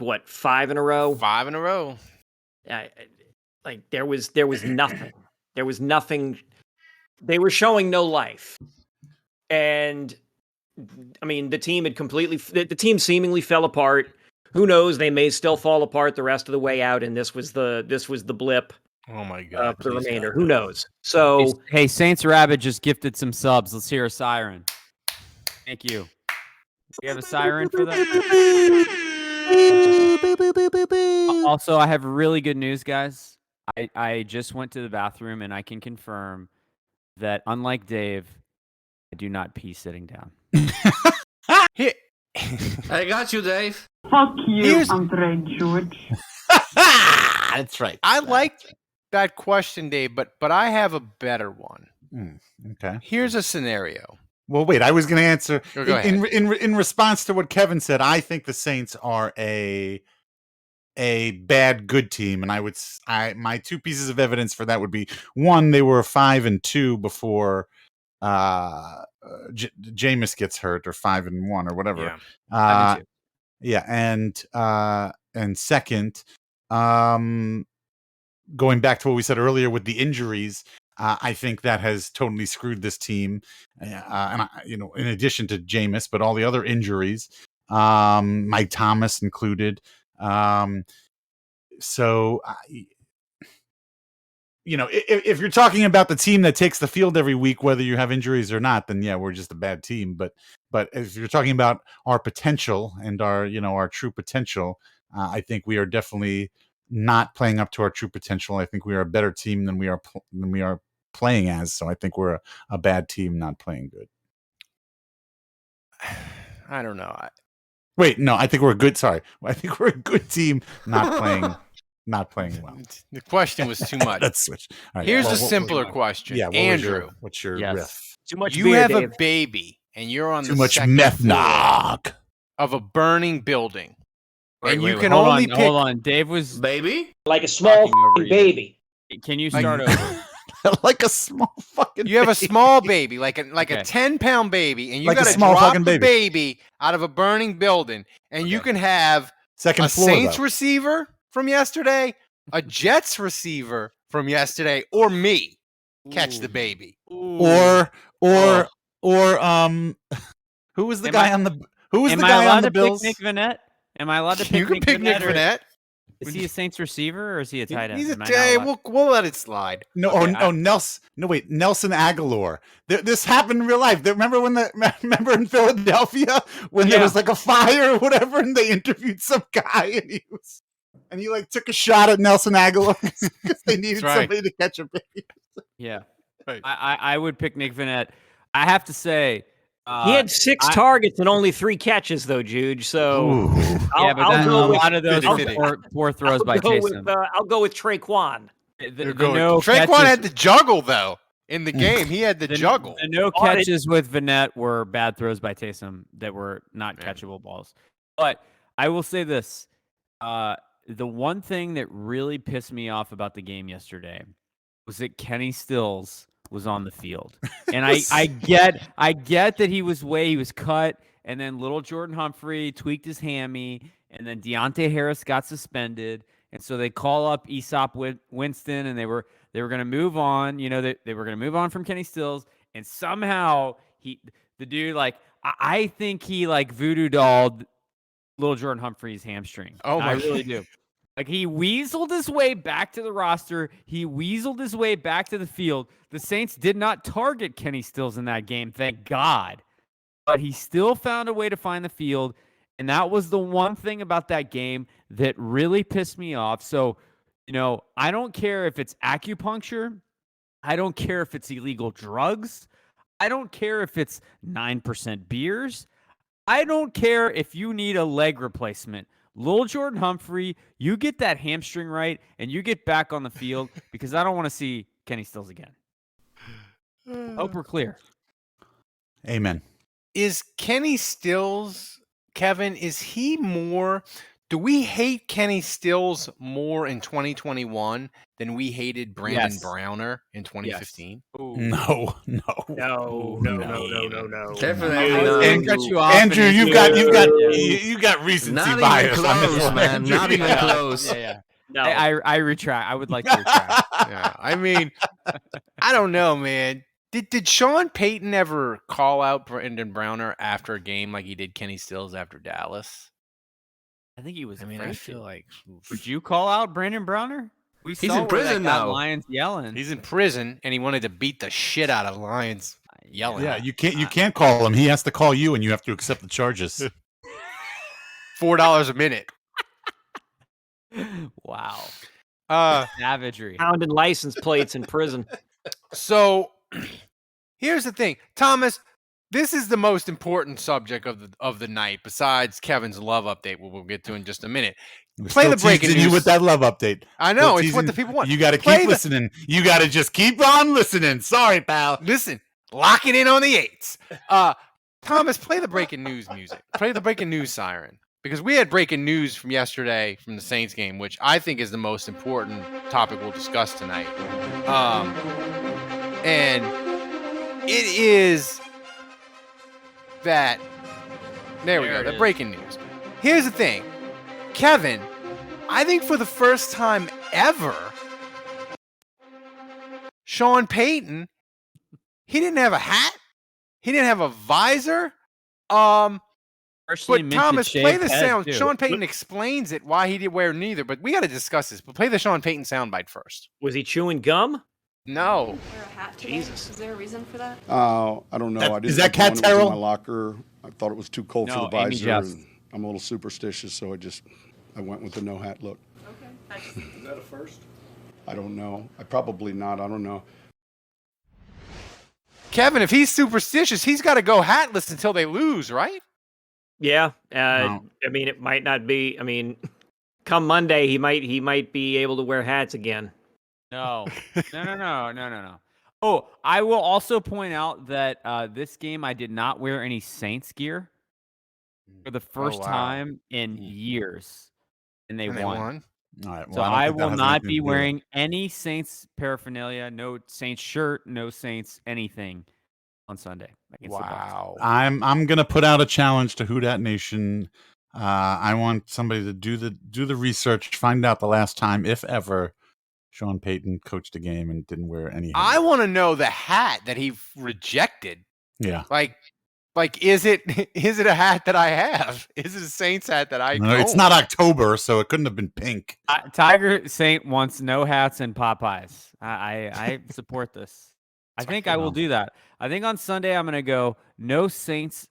what, 5 in a row? 5 in a row. Like there was nothing. There was nothing. They were showing no life, and I mean, the team seemingly fell apart. Who knows? They may still fall apart the rest of the way out, and this was the blip. Oh my God! For the please remainder. God, Who no. knows? So Hey, Saints Rabbit just gifted some subs. Let's hear a siren. Thank you. We have a siren for that. Also, I have really good news, guys. I just went to the bathroom and I can confirm that, unlike Dave, I do not pee sitting down. Here, I got you, Dave. Fuck you, Here's- Andre George. That's right. I like that question, Dave, but I have a better one. Okay. Here's a scenario. Well, wait. I was going to answer Go ahead. in response to what Kevin said. I think the Saints are a bad good team, and my two pieces of evidence for that would be, one, they were 5-2 before Jameis gets hurt, or 5-1 or whatever. Yeah. And second, going back to what we said earlier with the injuries, I think that has totally screwed this team. And in addition to Jameis, but all the other injuries, Mike Thomas included. If you're talking about the team that takes the field every week, whether you have injuries or not, then yeah, we're just a bad team. But if you're talking about our potential and our true potential, I think we are definitely not playing up to our true potential. I think we are a better team than we are playing as. So I think we're a bad team not playing good. I don't know. Wait, no, I think we're a good. Sorry, I think we're a good team not playing not playing well. The question was too much. Let's switch. All right, Here's well, a simpler question. Yeah, Andrew, what's your Yes. riff? Too much you beer, have Dave. a baby, and you're on Too the much second meth floor knock. of a burning building, Wait, and wait, you wait, can hold only on, pick. Hold on. Dave was Baby? Like a small talking over you. baby. Can you start over? Like a small fucking. You have a baby. small baby, like a Okay. 10-pound baby, and you Like a got to small drop fucking the baby. baby out of a burning building, and you can have second a floor. Saints though. receiver from yesterday, a Jets receiver from yesterday, or me catch the baby. or who was the Am guy I- on the who was Am the I guy allowed on the to Bills? pick Nick Vanette? Am I allowed to pick You can pick Nick or- Vanette. Is he a Saints receiver or is he a tight end? He's a Am I not allowed- we'll let it slide. No, Okay, Nelson Aguilar. This happened in real life. Remember remember in Philadelphia when there was like a fire or whatever, and they interviewed some guy, and he like took a shot at Nelson Aguilar because they needed right. somebody to catch a baby. Yeah. Right. I would pick Nick Vanette. I have to say, He had 6 targets and only 3 catches, though, Juge. So yeah, but I'll then go a with lot of those Fitty. were poor throws by Taysom. I'll go with Traquan. The no Traquan catches- had the juggle though in the game. He had the juggle. The no Oh, catches with Vanette were bad throws by Taysom that were not catchable balls. But I will say this: the one thing that really pissed me off about the game yesterday was that Kenny Stills was on the field, and I get that he was cut, and then little Jordan Humphrey tweaked his hammy, and then Deontay Harris got suspended. And so they call up Aesop Winston, and they were going to move on. You know, they were going to move on from Kenny Stills, and somehow the dude, like, I think he like voodoo dolled little Jordan Humphrey's hamstring. Oh my I really do. Like, he weaseled his way back to the roster. He weaseled his way back to the field. The Saints did not target Kenny Stills in that game, thank God. But he still found a way to find the field. And that was the one thing about that game that really pissed me off. So, you know, I don't care if it's acupuncture. I don't care if it's illegal drugs. I don't care if it's 9% beers. I don't care if you need a leg replacement. Lil Jordan Humphrey, you get that hamstring right and you get back on the field because I don't want to see Kenny Stills again. Hope we're clear. Amen. Is Kenny Stills, Kevin, is he more, do we hate Kenny Stills more in 2021 than we hated Brandon Browner in 2015? No. Definitely not. Andrew, you got recency Not bias even on this close, one. man. Not even close. Yeah. No. I retract. I would like to retract. Yeah, I mean, I don't know, man. Did Sean Payton ever call out Brandon Browner after a game like he did Kenny Stills after Dallas? I think he was. I mean, I feel like. Would you call out Brandon Browner? He's saw in where that prison got now. Lions yelling. He's in prison, and he wanted to beat the shit out of Lions yelling. Yeah, you can't call him. He has to call you, and you have to accept the charges. $4 a minute. Wow. Savagery. Pounding license plates in prison. So here's the thing, Thomas. This is the most important subject of the night, besides Kevin's love update, we'll get to in just a minute. Play the breaking news. You with that love update. I know, Still it's what teasing- the people want. You got to keep listening. You got to just keep on listening. Sorry, pal. Listen, lock it in on the 8s. Thomas, play the breaking news music. Play the breaking news siren. Because we had breaking news from yesterday from the Saints game, which I think is the most important topic we'll discuss tonight. And it is that. There we go. The breaking news. Here's the thing. Kevin, I think for the first time ever, Sean Payton, he didn't have a hat. He didn't have a visor. But Thomas, play the sound. Too. Sean Payton explains it why he didn't wear neither, but we got to discuss this. But play the Sean Payton soundbite first. Was he chewing gum? No. Wear a hat today? Jesus. Is there a reason for that? I don't know. I didn't is that put the one Cat that was in Terrell? my locker. I thought it was too cold No, for the Amy visor. Jeffs. And I'm a little superstitious, so I went with the no hat look. Okay. Is that a first? I don't know. I probably not. I don't know. Kevin, if he's superstitious, he's got to go hatless until they lose, right? Yeah. No. I mean, it might not be. I mean, come Monday, he might be able to wear hats again. No. No. Oh, I will also point out that this game I did not wear any Saints gear for the first wow. time in years, and they won. All right. Well, So I don't I think that will has not anything be to do with it. wearing any Saints paraphernalia, no Saints shirt, no Saints anything on Sunday against the Bucs. Wow. I'm gonna put out a challenge to Who Dat Nation. I want somebody to do the research, find out the last time, if ever, Sean Payton coached a game and didn't wear any. I want to know the hat that he rejected. Yeah. Like is it a hat that I have? Is it a Saints hat that I No, it's own? not October, so it couldn't have been pink. Tiger Saint wants no hats and Popeyes. I support this. I think I will do that. I think on Sunday I'm going to go no Saints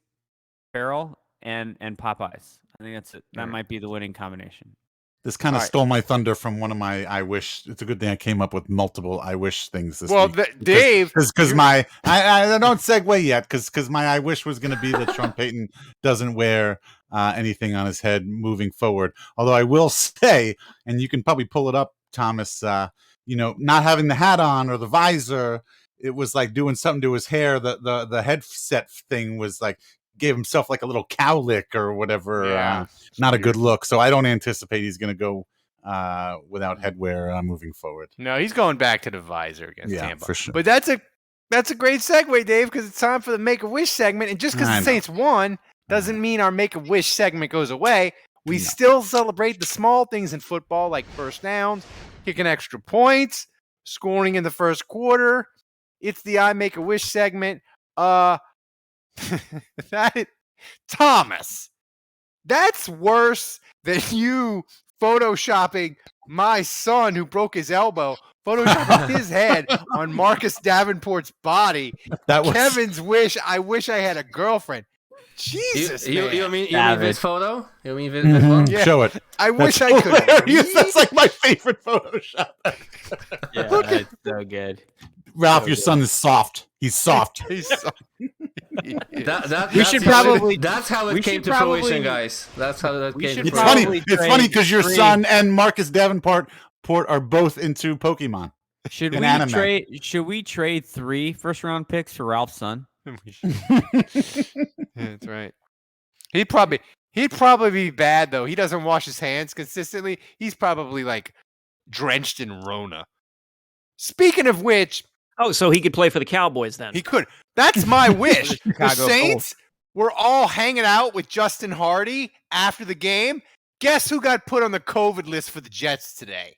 apparel and Popeyes. I think that's it. That might be the winning combination. This kind of stole my thunder from one of my I wish. It's a good thing I came up with multiple I wish things this week. Dave, because my I don't segue yet because my I wish was going to be that Sean Payton doesn't wear anything on his head moving forward. Although I will say, and you can probably pull it up, Thomas. Not having the hat on or the visor, it was like doing something to his hair. The headset thing was like gave himself like a little cowlick or whatever. Yeah. Not a good look. So I don't anticipate he's going to go without headwear moving forward. No, he's going back to the visor against Tampa. For sure. But that's a great segue, Dave, because it's time for the Make-A-Wish segment. And just because the Saints won doesn't mean our Make-A-Wish segment goes away. We still celebrate the small things in football, like first downs, kicking extra points, scoring in the first quarter. It's the I Make-A-Wish segment. Thomas, that's worse than you photoshopping my son who broke his elbow, photoshopping his head on Marcus Davenport's body. That was Kevin's wish. I wish I had a girlfriend. Jesus, man. You mean this photo? You mean this one? Yeah. Show it. I wish I could. That's like my favorite Photoshop. Yeah, that's so good. Ralph, your son is soft. He's soft. He's soft. That's how it came to fruition, guys. That's how that came to It's fruition. funny. It's funny because your son and Marcus Davenport are both into Pokemon. Should anime. we trade 3 first-round picks for Ralph's son? That's right. He'd probably be bad though. He doesn't wash his hands consistently. He's probably like drenched in Rona. Speaking of which, so he could play for the Cowboys then. he could. That's my wish. The Chicago Saints were all hanging out with Justin Hardy after the game. Guess who got put on the COVID list for the Jets today?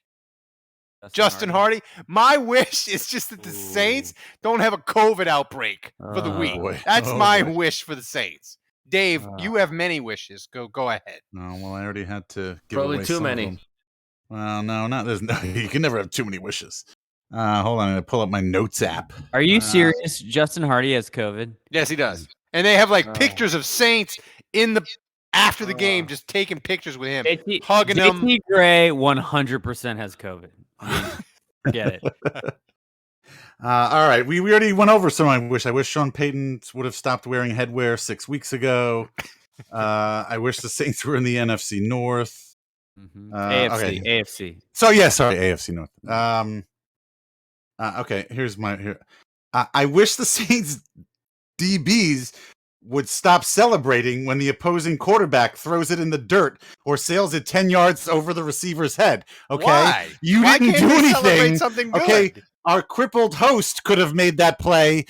Justin Hardy. My wish is just that the Saints don't have a COVID outbreak for the week. Boy. That's Oh, my boy. wish for the Saints. Dave, you have many wishes. Go ahead. No, well, I already had to give Probably away too some of many. them. Well, no, not there's no. You can never have too many wishes. Hold on, I'm gonna pull up my notes app. Are you serious? Justin Hardy has COVID. Yes, he does. And they have like pictures of Saints after the game, just taking pictures with him, hugging him. JT Gray 100% has COVID. I mean, forget it. All right, we already went over some. I wish Sean Payton would have stopped wearing headwear 6 weeks ago. I wish the Saints were in the NFC North. AFC. So AFC North. Okay, here's my. I wish the Saints DBs would stop celebrating when the opposing quarterback throws it in the dirt or sails it 10 yards over the receiver's head. Okay, Why? Why didn't can't do they celebrate anything. something good? Okay. Our crippled host could have made that play.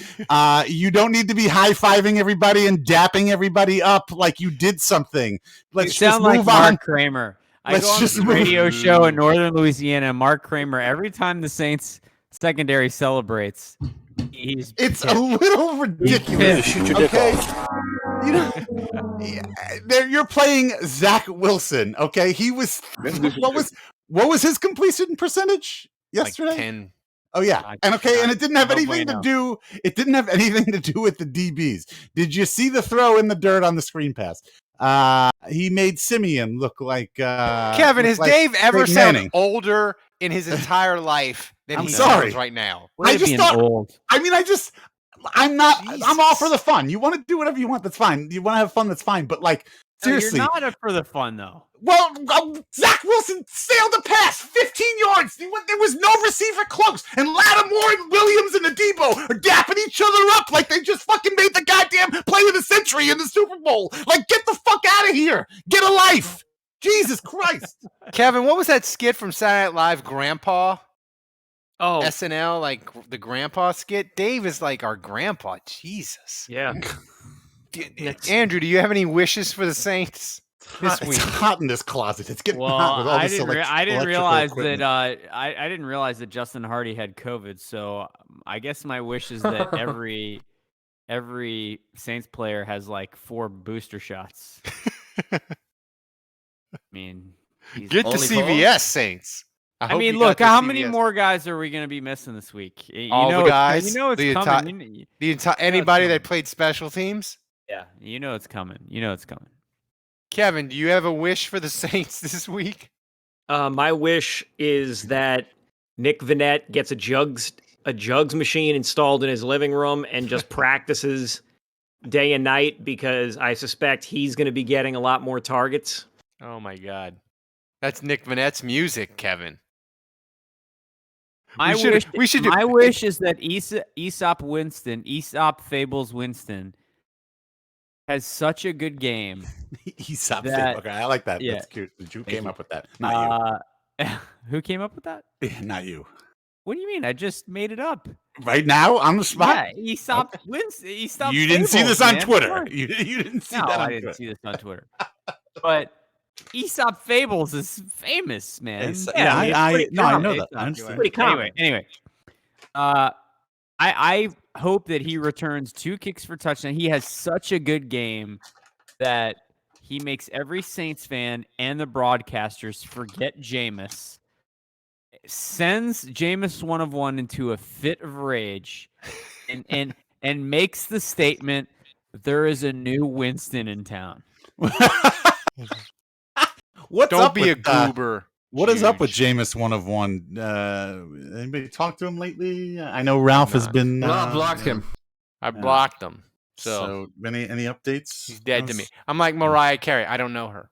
You don't need to be high-fiving everybody and dapping everybody up like you did something. Let's You just sound like move Mark on. Kramer. I Let's go on just this move- radio show in Northern Louisiana. Mark Kramer. Every time the Saints secondary celebrates, he's It's a little ridiculous. Shoot your dick Okay, off. you know, you're playing Zach Wilson. Okay, he was. What was his completion percentage yesterday? Like 10. Oh yeah, and it didn't have No anything bueno. to do. It didn't have anything to do with the DBs. Did you see the throw in the dirt on the screen pass? He made Simeon look like Kevin, look has like Dave ever Peyton sounded Manning. older in his entire life than I'm he sorry. does right now? I just being thought. old. I'm not. I'm all for Jesus. the fun. You want to do whatever you want. That's fine. You want to have fun. That's fine. But like No, seriously, you're not up for the fun though. Well, Zach Wilson sailed a pass 15 yards. There was no receiver close. And Lattimore and Williams and Adebo are dapping each other up like they just fucking made the goddamn play of the century in the Super Bowl. Like, get the fuck out of here. Get a life. Jesus Christ. Kevin, what was that skit from Saturday Night Live, Grandpa? Oh, SNL, like the grandpa skit. Dave is like our grandpa. Jesus. yeah. Andrew, do you have any wishes for the Saints this week? It's hot in this closet. It's getting Well, hot with all I this didn't realize equipment. that I didn't realize that Justin Hardy had COVID. So I guess my wish is that every Saints player has like 4 booster shots. I mean, Get to CVS, Saints. I mean, look, how many more guys are we going to be missing this week? All the guys. You know it's coming. Anybody that played special teams. Yeah, you know it's coming. You know it's coming. Kevin, do you have a wish for the Saints this week? My wish is that Nick Vanette gets a jugs machine installed in his living room and just practices day and night, because I suspect he's going to be getting a lot more targets. Oh my God, that's Nick Vanette's music, Kevin. My wish is that Aesop Fables Winston has such a good game. Aesop Fables. Okay, I like that. Yeah. That's cute. You came up with that. Not you. Who came up with that? Not you. What do you mean? I just made it up. Right now on the spot? Yeah, Aesop Winston. Aesop You didn't see Fables, this on man. Twitter. You didn't see No, that on I Twitter. didn't see this on Twitter. But Aesop Fables is famous, man. I know that. I understand. Pretty common. Anyway, I hope that he returns 2 kicks for touchdown. He has such a good game that he makes every Saints fan and the broadcasters forget Jameis, sends Jameis 1-of-1 into a fit of rage, and makes the statement, there is a new Winston in town. Don't be a goober. What is up with Jameis 1-of-1? Anybody talk to him lately? I know Ralph has been. No, I blocked him. I blocked him. So any updates? He's dead to me. I'm like Mariah Carey. I don't know her.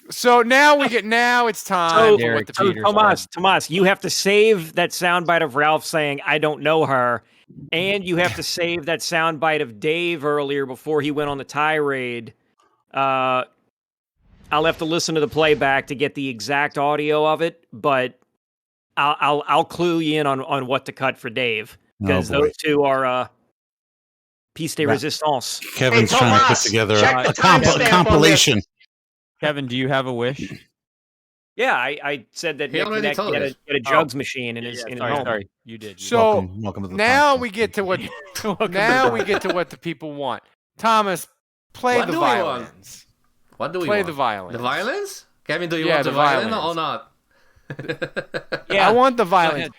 So now it's time for what the Peters are. Tomas, you have to save that soundbite of Ralph saying, I don't know her. And you have to save that soundbite of Dave earlier before he went on the tirade. I'll have to listen to the playback to get the exact audio of it, but I'll clue you in on what to cut for Dave, because those two are piece de resistance. Kevin's trying to put together a compilation. Kevin, do you have a wish? Yeah, I said that He Nick already told us. get a jugs machine in his home. Sorry, you did. So welcome to the now podcast. we get to what the people want. Thomas, play What the do we want? violins. What do we Play want? the violins. The violins? Kevin, do you Yeah, want the the violin violins. or not? I want the violins.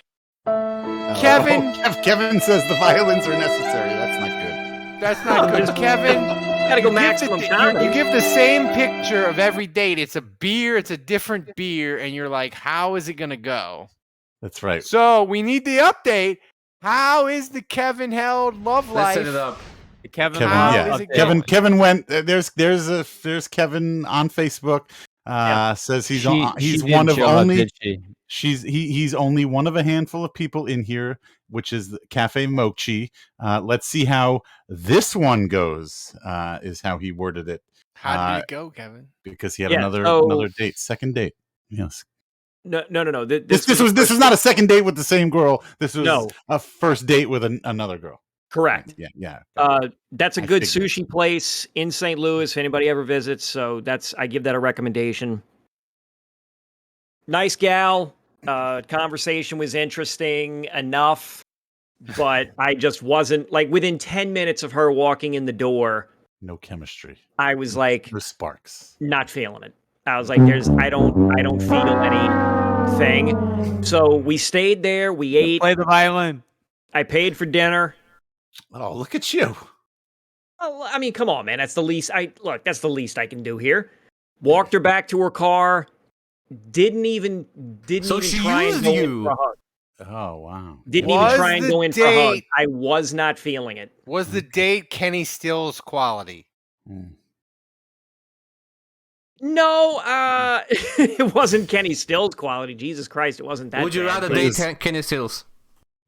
Kevin, Kevin says the violins are necessary. That's not good. that's not good. Kevin, Gotta go you give maximum the- comedy. you give the same picture of every date. It's a beer. It's a different beer, and you're like, how is it gonna go? That's right. So we need the update. How is the Kevin held love Let's life? set it up. Kevin, How yeah. is it Kevin. going? Kevin went. There's Kevin on Facebook. Says he's one of only. He's only one of a handful of people in here, which is the Cafe Mochi. Let's see how this one goes. Is how he worded it. How did it go, Kevin? Because he had Yeah, another date, second date. Yes. No. This was not a second date with the same girl. This was No. a first date with another girl. Correct. Yeah. That's a I good figured. sushi place in St. Louis if anybody ever visits. So I give that a recommendation. Nice gal. Conversation was interesting enough, but I just wasn't like within 10 minutes of her walking in the door. No chemistry. I was like, No sparks. not feeling it. I was like, I don't feel anything. So we stayed there. We ate. Play the violin. I paid for dinner. Oh, look at you. Oh, I mean, come on, man. That's the least I can do here. Walked her back to her car. Didn't even So she try and used go you. in for a hug. Oh, wow. Didn't Was even try and the go in for a hug. date- I was not feeling it. Was the date Kenny Stills quality? No, it wasn't Kenny Stills quality. Jesus Christ, it wasn't that. Would you bad. rather date Kenny Stills?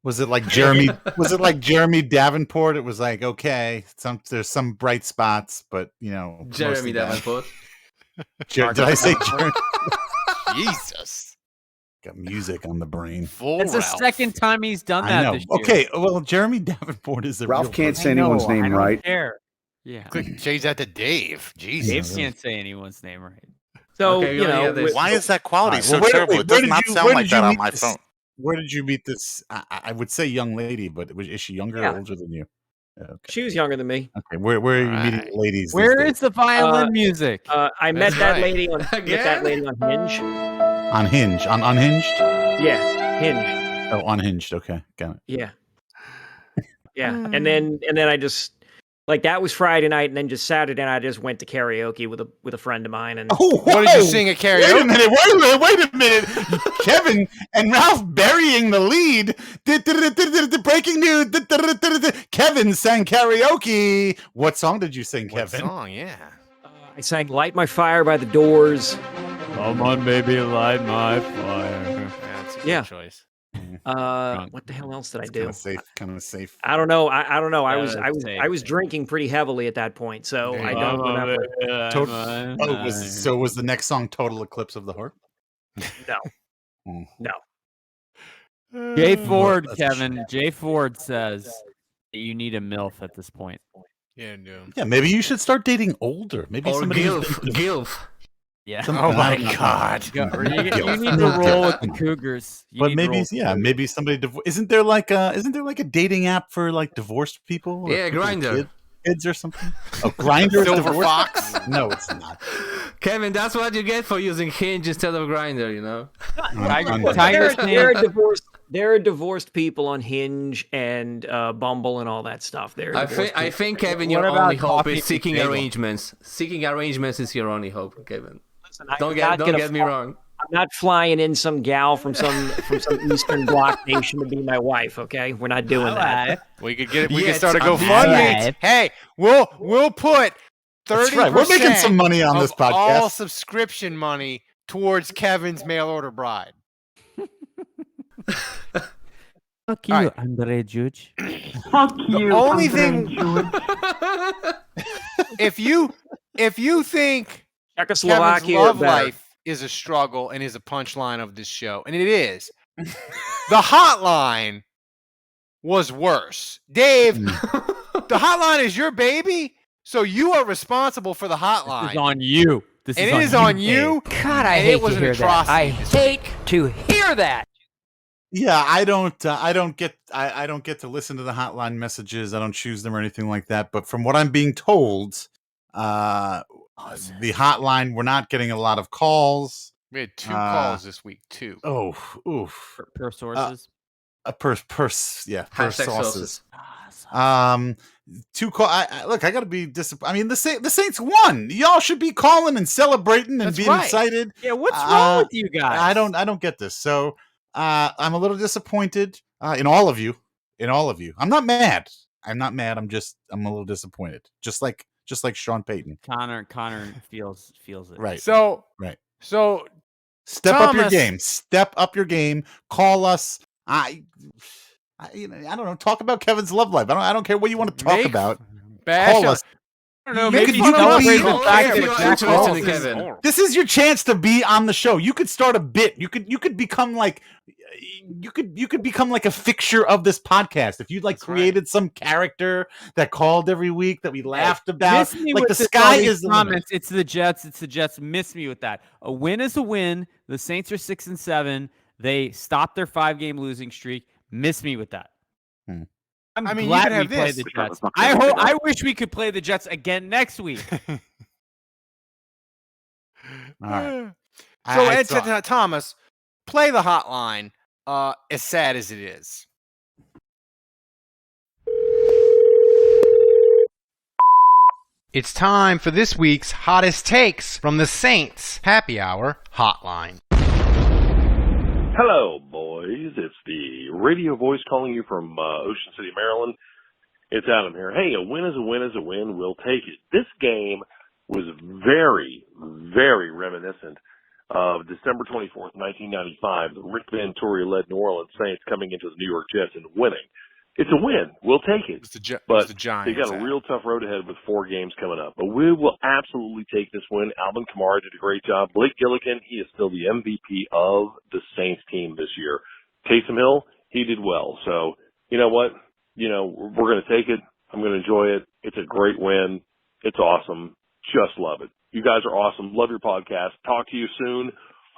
Was it like Jeremy? Was it like Jeremy Davenport? It was like, okay, there's some bright spots, but Jeremy mostly bad. Davenport. Did I say Jeremy? Jesus. Got music on the brain. It's the second time he's done that. I know. This year. Okay, well, Jeremy Davenport is a Ralph real can't person. say anyone's I name don't right. care. Yeah. Quick, change that to Dave. Jesus. Dave can't say anyone's name right. So Okay, you know, Why is that quality Right, so well, terrible? wait, It does where not did you- sound where like did you that on meet my this- phone. Where did you meet this? I would say young lady, but is she younger or older than you? Okay. she was younger than me. Okay, where are you meeting Alright. ladies? these Where days? is the violin music? I met That's that right. lady on met that lady on Hinge. On Hinge? On Unhinged? Yeah, Hinge. Oh, Unhinged. Okay, got it. Yeah, yeah. And then I just like that was Friday night, and then just Saturday night I just went to karaoke with a friend of mine. And What did you sing at karaoke? Wait a minute! Wait a minute! Kevin and Ralph burying the lead. Breaking news! Kevin sang karaoke. What song did you sing, What Kevin? song? Yeah. I sang "Light My Fire" by the Doors. Come on, baby, light my fire. That's a good Yeah. choice. What the hell else did I do? Kind of safe. I don't know. I don't know. I Yeah, was that's safe. I was drinking pretty heavily at that point, so There I you don't go. remember. Was the next song "Total Eclipse of the Heart"? No, no. Jay Ford, that's Kevin. Jay Ford says that you need a MILF at this point. Yeah, no. Yeah, maybe you should start dating older. Maybe Or somebody who's Gilf. been- Gilf. Yeah. Oh my God. You need to roll with the Cougars. You But need to maybe, roll with the yeah, Cougars. maybe somebody. Isn't there like a dating app for like divorced people? Or Yeah, people with Grindr. kids or something. Oh, Grinder. Silver Fox. No, it's not. Kevin, that's what you get for using Hinge instead of Grindr, you know? There are divorced people on Hinge and Bumble and all that stuff. I think, Kevin, What your about only hope coffee is and seeking bagel? arrangements. Seeking arrangements is your only hope, Kevin. Listen, Don't get me wrong. I'm not flying in some gal from some Eastern Bloc nation to be my wife. Okay, we're not doing that. We could get it. We Yes, can start a I'm GoFundMe. alive. Hey, we'll put 30%. That's right. We're making some money on this of all podcast. subscription money towards Kevin's mail order bride. Fuck you, All right. Andre Juge. The only thing, if you think Kevin's Czechoslovakia or love better. life is a struggle and is a punchline of this show, and it is, the hotline was worse. Dave, the hotline is your baby, so you are responsible for the This hotline. is on you. This and it is on you. God, I and hate it was to an hear that. atrocity. I hate to hear that. Yeah, I don't get to listen to the hotline messages. I don't choose them or anything like that. But from what I'm being told, the hotline, we're not getting a lot of calls. We had 2 calls this week, 2. Oh, oof. Per sources. Per Hashtag sauces. sauces. 2 call. Look, I gotta be disappointed. I mean, the Saints won. Y'all should be calling and celebrating and That's being right. excited. Yeah, what's wrong with you guys? I don't get this. So I'm a little disappointed in all of you. I'm not mad. I'm a little disappointed. Just like Sean Payton. Connor feels it. Right. So Step up your Thomas- game. Step up your game. Call us. I don't know. Talk about Kevin's love life. I don't care what you want to talk Make- about. bash Call on- us. I don't know. Make Maybe fun you of celebrate us. the Only fact if that you're Jack interested Ross in is Kevin. This is your chance to be on the show. You could start a bit. You could become like a fixture of this podcast if you created some character that called every week that we laughed about. Miss me Like with the this, sky all these is the limit. comments. It's the Jets. Miss me with that. A win is a win. The Saints are 6-7. They stopped their 5-game losing streak. Miss me with that. I'm I mean, you glad can we have play this. the Jets. I wish we could play the Jets again next week. All right. So I Ed thought- Thomas, play the hotline. As sad as it is. It's time for this week's hottest takes from the Saints Happy Hour Hotline. Hello, boys. It's the radio voice calling you from Ocean City, Maryland. It's Adam here. Hey, a win is a win is a win. We'll take it. This game was very, very reminiscent of December 24th, 1995, the Rick Van Tory-led New Orleans Saints coming into the New York Jets and winning. It's a win. We'll take it. But the Giants. They got a real tough road ahead with 4 games coming up. But we will absolutely take this win. Alvin Kamara did a great job. Blake Gilligan, he is still the MVP of the Saints team this year. Taysom Hill, he did well. So, you know what? We're going to take it. I'm going to enjoy it. It's a great win. It's awesome. Just love it. You guys are awesome. Love your podcast. Talk to you soon.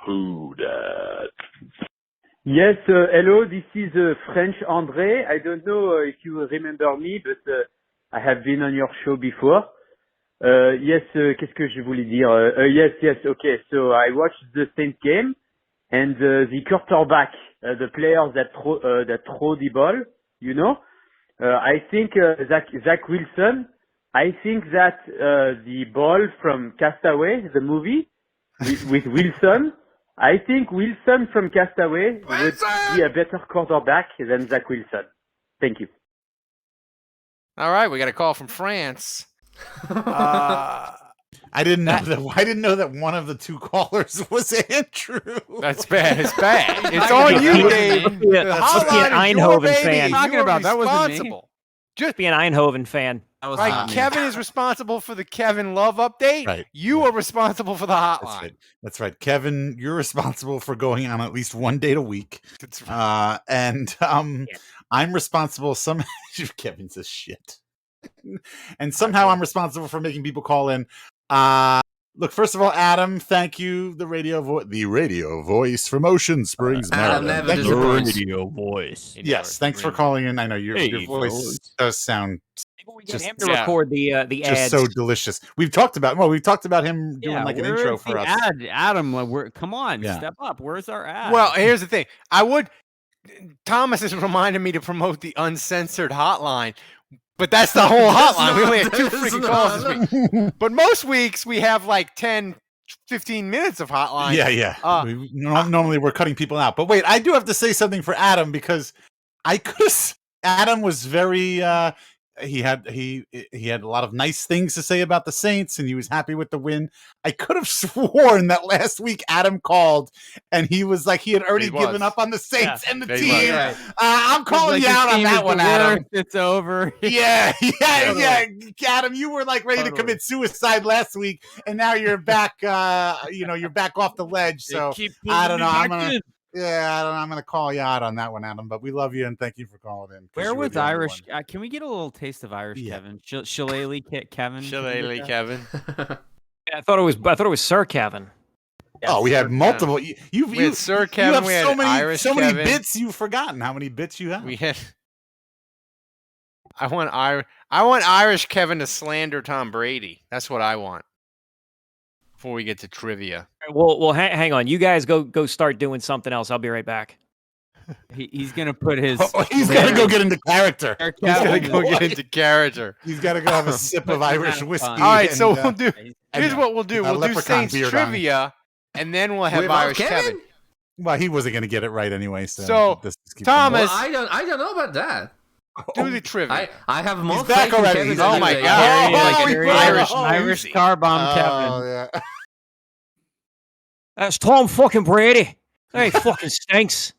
Who dat? Yes, hello, this is French André. I don't know if you remember me, but I have been on your show before. Yes, qu'est-ce que je voulais dire? Yes, okay. So I watched the Saints game, and the quarterback, the players that throw the ball, I think Zach Wilson. I think that the ball from Castaway, the movie, with Wilson. I think Wilson from Castaway would be a better quarterback than Zach Wilson. Thank you. All right, we got a call from France. I didn't know that. I didn't know that one of the 2 callers was Andrew. That's bad. It's bad. It's on you, Dave. Must be an Eindhoven fan. Talking about that wasn't me. Just be an Eindhoven fan. Right, Kevin is responsible for the Kevin Love update. Right. You are responsible for the hotline. That's right. Kevin, you're responsible for going on at least 1 date a week. That's right. I'm responsible Kevin's a shit. And somehow I'm responsible for making people call in. Look, first of all, Adam, thank you. The radio voice from Ocean Springs, Maryland. Thank you. Radio voice. Yes, thanks for calling in. I know your voice does sound we get him to record the ads. Just so delicious. We've talked about him doing like an intro for us. Adam, come on, step up. Where's our ad? Well, here's the thing. Thomas has reminded me to promote the uncensored hotline, but that's the whole hotline. We only had 2 freaking calls this week. But most weeks we have like 10, 15 minutes of hotline. Yeah. Normally we're cutting people out. But wait, I do have to say something for Adam because Adam was very he had a lot of nice things to say about the Saints, and he was happy with the win. I could have sworn that last week Adam called, and he was like he had already given up on the Saints and the team. Right. I'm calling you out on that one, Adam. It's over. Yeah. Adam, you were like ready to commit suicide last week, and now you're back. You're back off the ledge. So I don't know. I'm going to call you out on that one, Adam, but we love you and thank you for calling in. Where was Irish? Can we get a little taste of Irish Kevin? Shillelagh Kevin? Shillelagh Kevin. I thought it was Sir Kevin. Yes, we had multiple. You had Sir Kevin. You we have had Irish so Kevin. many bits you've forgotten. How many bits you have? We had. I want Irish Kevin to slander Tom Brady. That's what I want. Before we get to trivia. Well, hang on. You guys go start doing something else. I'll be right back. He's gonna put his. He's gotta go get into character. He's gotta go get into character. He's gotta go have a sip of Irish whiskey. All right, so we'll do. Here's what we'll do. We'll do Saints trivia, and then we'll have Irish Kevin. Well, he wasn't gonna get it right anyway. So Thomas, I don't know about that. Do the trivia. I have more back faith in already. Kevin. Oh my God! Irish car bomb Kevin. Yeah. That's Tom fucking Brady. Hey, fucking stinks.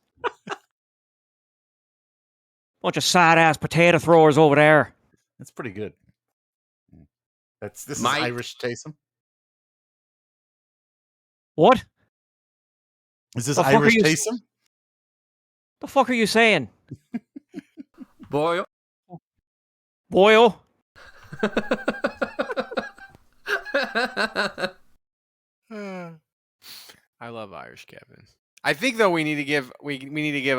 Bunch of sad ass potato throwers over there. That's pretty good. This is Irish Taysom. What? Is this Irish Taysom? The fuck are you saying? Boyle. I love Irish Kevin. I think though we need to give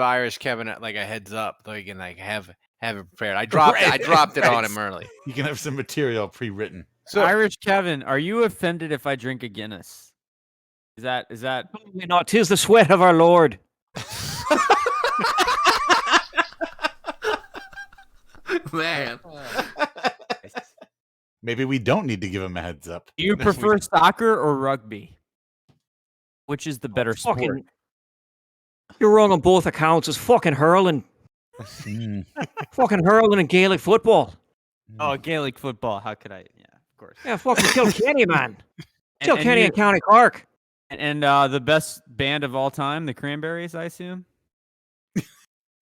Irish Kevin like a heads up so he can like have it prepared. I dropped it on him early. You can have some material pre-written. So Irish Kevin, are you offended if I drink a Guinness? Is that probably not? 'Tis the sweat of our Lord. Man. Maybe we don't need to give him a heads up. Do you prefer soccer or rugby? Which is the better sport? You're wrong on both accounts. It's fucking hurling. Fucking hurling and Gaelic football. Oh, Gaelic football. How could I? Yeah, of course. Yeah, fucking Kilkenny, man. And Kilkenny you- and County Cork. And the best band of all time, the Cranberries, I assume.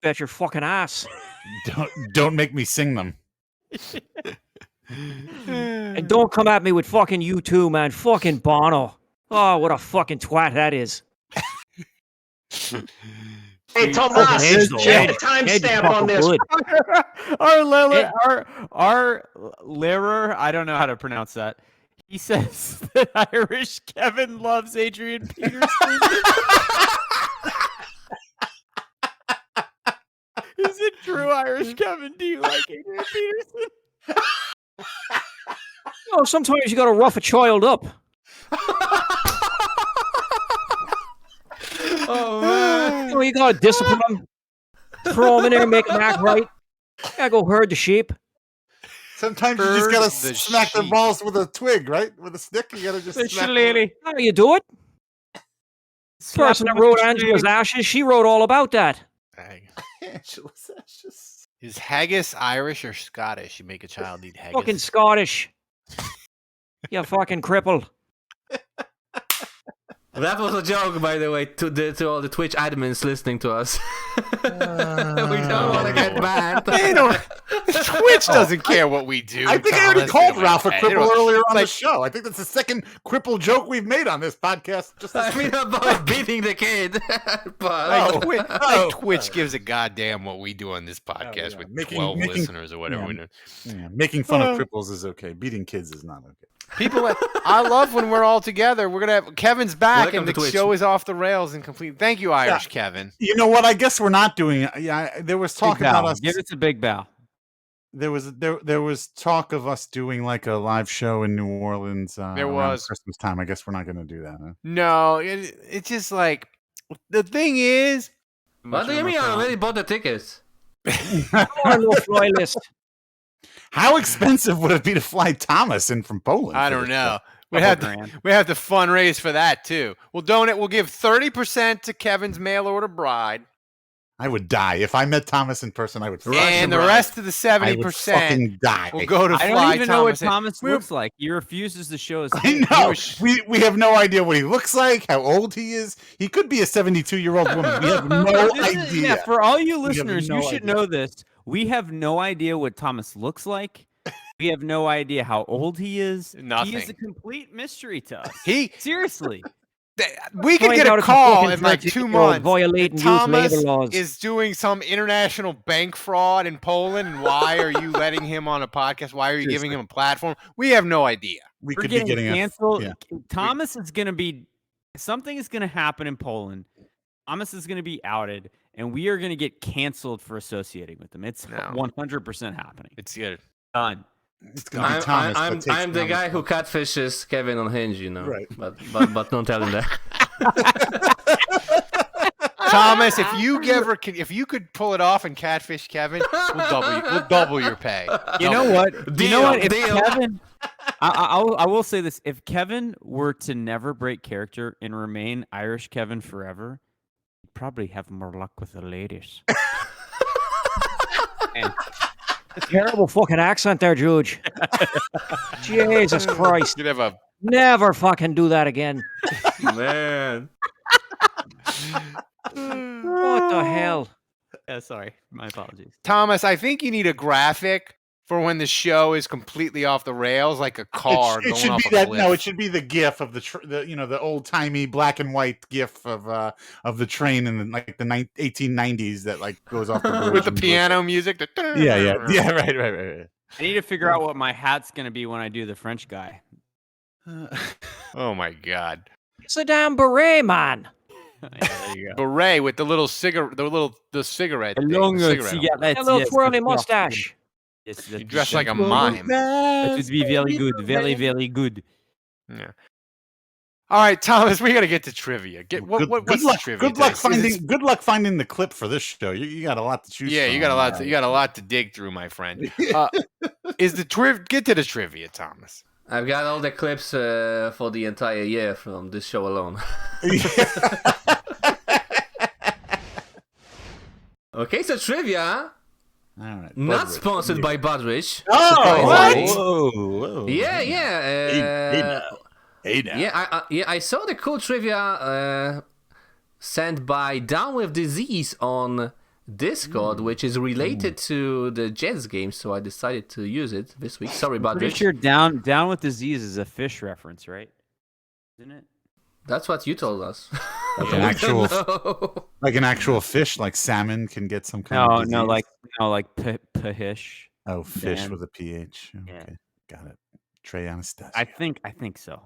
Bet your fucking ass. Don't make me sing them. And don't come at me with fucking U2, man. Fucking Bono. Oh, what a fucking twat that is. Hey, Tomas, check the timestamp on this. Our Lehrer, I don't know how to pronounce that. He says that Irish Kevin loves Adrian Peterson. Is it true, Irish Kevin? Do you like Adrian Peterson? No, sometimes you gotta rough a child up. Oh man! You know, you gotta discipline them, throw them in there, make them act right. You gotta go herd the sheep. Sometimes you just gotta smack their balls with a twig, right? With a stick, you gotta just smack them. How do you do it? The person that wrote Angela's Ashes, she wrote all about that. Angela's Ashes. Is haggis Irish or Scottish? You make a child eat haggis. Fucking Scottish. You fucking cripple. That was a joke, by the way, to all the Twitch admins listening to us. We don't want to get banned. They don't. Twitch doesn't care what we do. I think I already called Ralph a cripple earlier on the show. I think that's the second cripple joke we've made on this podcast. Just I mean, about beating the kid. Twitch gives a goddamn what we do on this podcast with 12 listeners or whatever we do. Yeah, making fun of cripples is okay. Beating kids is not okay. People, I love when we're all together. We're gonna have Kevin's back, Welcome and the to Twitch. show is off the rails and complete. Thank you, Irish Kevin. You know what? I guess we're not doing. Yeah, there was talk about us. Give us a big bow. There was talk of us doing like a live show in New Orleans. There around was. Christmas time. I guess we're not going to do that. Huh? No, it's just like the thing is. What do you mean? I already bought the tickets. Fly list. How expensive would it be to fly Thomas in from Poland? I don't know. We have to fundraise for that too. We'll donate. We'll give 30% to Kevin's mail order bride. I would die if I met Thomas in person. I would. And the rest of the 70% die. will go to I fly don't even know what Thomas. Thomas looks like. He refuses to show us. I know. We have no idea what he looks like, how old he is. He could be a 72-year-old woman. We have no idea. Yeah, for all you listeners, no you should idea. know this. We have no idea what Thomas looks like. We have no idea how old he is. Nothing. He is a complete mystery to us. We Seriously. could Find get out a if call the in like fucking 2 you're months. violating youth Thomas labor laws. is doing some international bank fraud in Poland, and why are you letting him on a podcast? Why are you giving him a platform? We have no idea. We We're could be getting getting canceled. Thomas is going to be something is going to happen in Poland. Thomas is going to be outed, and we are going to get canceled for associating with him. It's 100% happening. It's good. Done. It's gonna be Thomas. I'm the guy who catfishes Kevin on Hinge, you know. Right. But don't tell him that. Thomas, if you could pull it off and catfish Kevin, we'll double your pay. You know what? If Deal. Kevin, I will say this: if Kevin were to never break character and remain Irish Kevin forever, he'd probably have more luck with the ladies. Terrible fucking accent there, Juge. Jesus Christ. You'd have a Never fucking do that again. Man. What the hell? Yeah, sorry. My apologies. Thomas, I think you need a graphic for when the show is completely off the rails, like a car It going should off be a that. cliff. No, it should be the GIF of the old timey black and white GIF of the train in the 1890s that like goes off the with the bridge. piano music. Yeah. Right. I need to figure out what my hat's gonna be when I do the French guy. Oh my God. It's a damn beret, man. Yeah, there you go. Beret with the little cigarette, the cigarette. thing, the Long cigarette. cigarette. A little yes, twirly yes, mustache. Yes, You dress like a mime. That would be very good. Very, very good. Yeah. All right, Thomas, we got to get to trivia. What's the trivia? Good luck finding the clip for this show. You got a lot to choose from. Yeah, you got a lot to dig through, my friend. Get to the trivia, Thomas. I've got all the clips for the entire year from this show alone. Okay, so trivia. All right. Not Budrich. sponsored by Budrich. Oh, surprisingly. whoa. Yeah. Hey now. Yeah, I saw the cool trivia sent by Down with Disease on Discord, which is related to the Jets game, so I decided to use it this week. Sorry, Pretty Budrich. sure down with disease is a fish reference, right? Isn't it? That's what you told us. Like an actual fish, like salmon can get some kind of disease. like pahish. Oh, fish Dan. with a PH. Okay, Yeah. Got it. Trey Anastasio. I think so.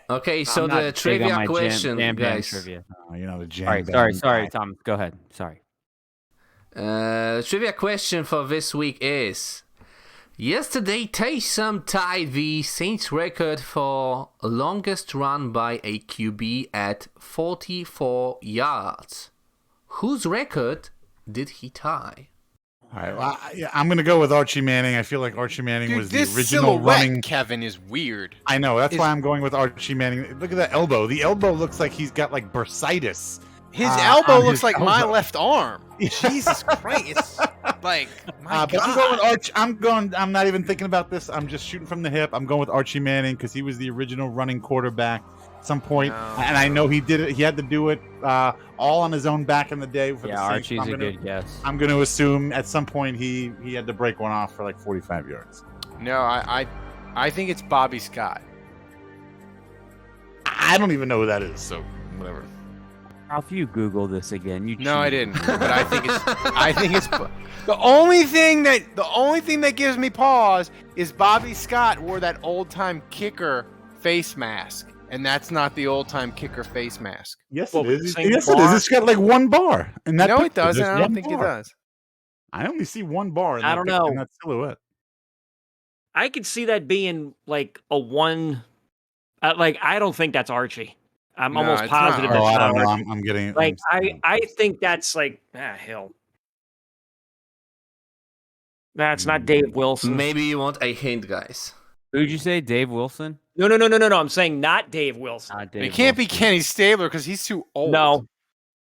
Okay, so I'm not the big on trivia my question, jam guys. trivia. Oh, you know the jam. All right, sorry, Tom. Go ahead. Sorry. Trivia question for this week is: yesterday, Taysom tied the Saints record for longest run by a QB at 44 yards. Whose record did he tie? All right, well, I'm going to go with Archie Manning. I feel like Archie Manning was the original running. Kevin is weird. I know. That's why I'm going with Archie Manning. Look at that elbow. The elbow looks like he's got like bursitis. His elbow looks his like my elbow. left arm. Jesus Christ! It's like my But I'm God. going with Arch. I'm not even thinking about this. I'm just shooting from the hip. I'm going with Archie Manning because he was the original running quarterback at some point, and I know he did it. He had to do it all on his own back in the day. For the Saints. Archie's a good guess. I'm going to assume at some point he had to break one off for like 45 yards. No, I think it's Bobby Scott. I don't even know who that is. So whatever. Ralph, you Google this again. No, I didn't. But I think it's the only thing that gives me pause is Bobby Scott wore that old time kicker face mask, and that's not the old time kicker face mask. Yes, it is. Yes, it is. It's got like one bar. And that no, it doesn't. I don't think it does. I only see one bar. In I don't know. In that silhouette. I could see that being like a one. Like I don't think that's Archie. I'm almost positive. Oh, I don't know. Archie. I'm getting like I think that's like Hill. That's not Dave Wilson. Maybe you want a hint, guys. Who'd you say, Dave Wilson? No. I'm saying not Dave Wilson. It can't be Kenny Stabler because he's too old.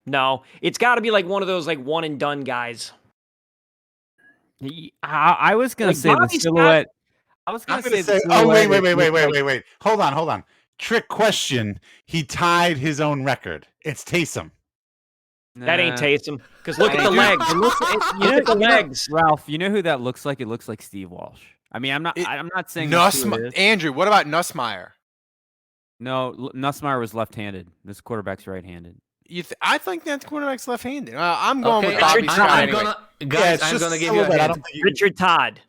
No. It's got to be like one of those like one and done guys. I was gonna say the silhouette. I was gonna say. Oh wait! Hold on. Trick question. He tied his own record. It's Taysom. That ain't Taysom. Because look at the legs. Look at the legs. Ralph, you know who that looks like? It looks like Steve Walsh. I mean, I'm not saying Andrew, what about Nussmeier? No, Nussmeier was left-handed. This quarterback's right-handed. I think that quarterback's left-handed. I'm going with Bobby Scott. I'm gonna give you a hint. Richard Todd.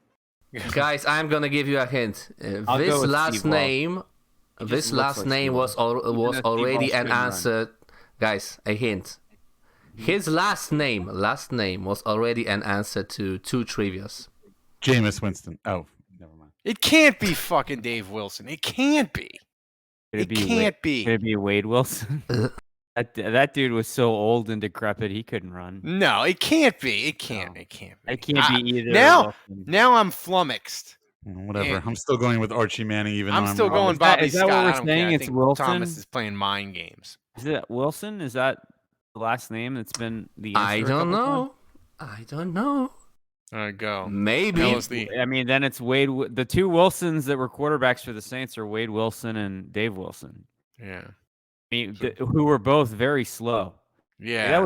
Guys, I'm gonna give you a hint. This last name was already an answer. Guys, a hint. His last name was already an answer to 2 trivias. Jameis Winston. Oh, never mind. It can't be fucking Dave Wilson. It can't be. It can't be. Could it be Wade Wilson? That dude was so old and decrepit he couldn't run. No, it can't be. It can't be. It can't be either. Now I'm flummoxed. Whatever. I'm still going with Archie Manning, even though I'm still going Bobby Scott. Is that what we're saying? It's Wilson. Thomas is playing mind games. Is it Wilson? Is that the last name that's been the answer? I don't know. All right, go. Maybe. I mean, then it's Wade. The 2 Wilsons that were quarterbacks for the Saints are Wade Wilson and Dave Wilson. Yeah. I mean, who were both very slow. Yeah. That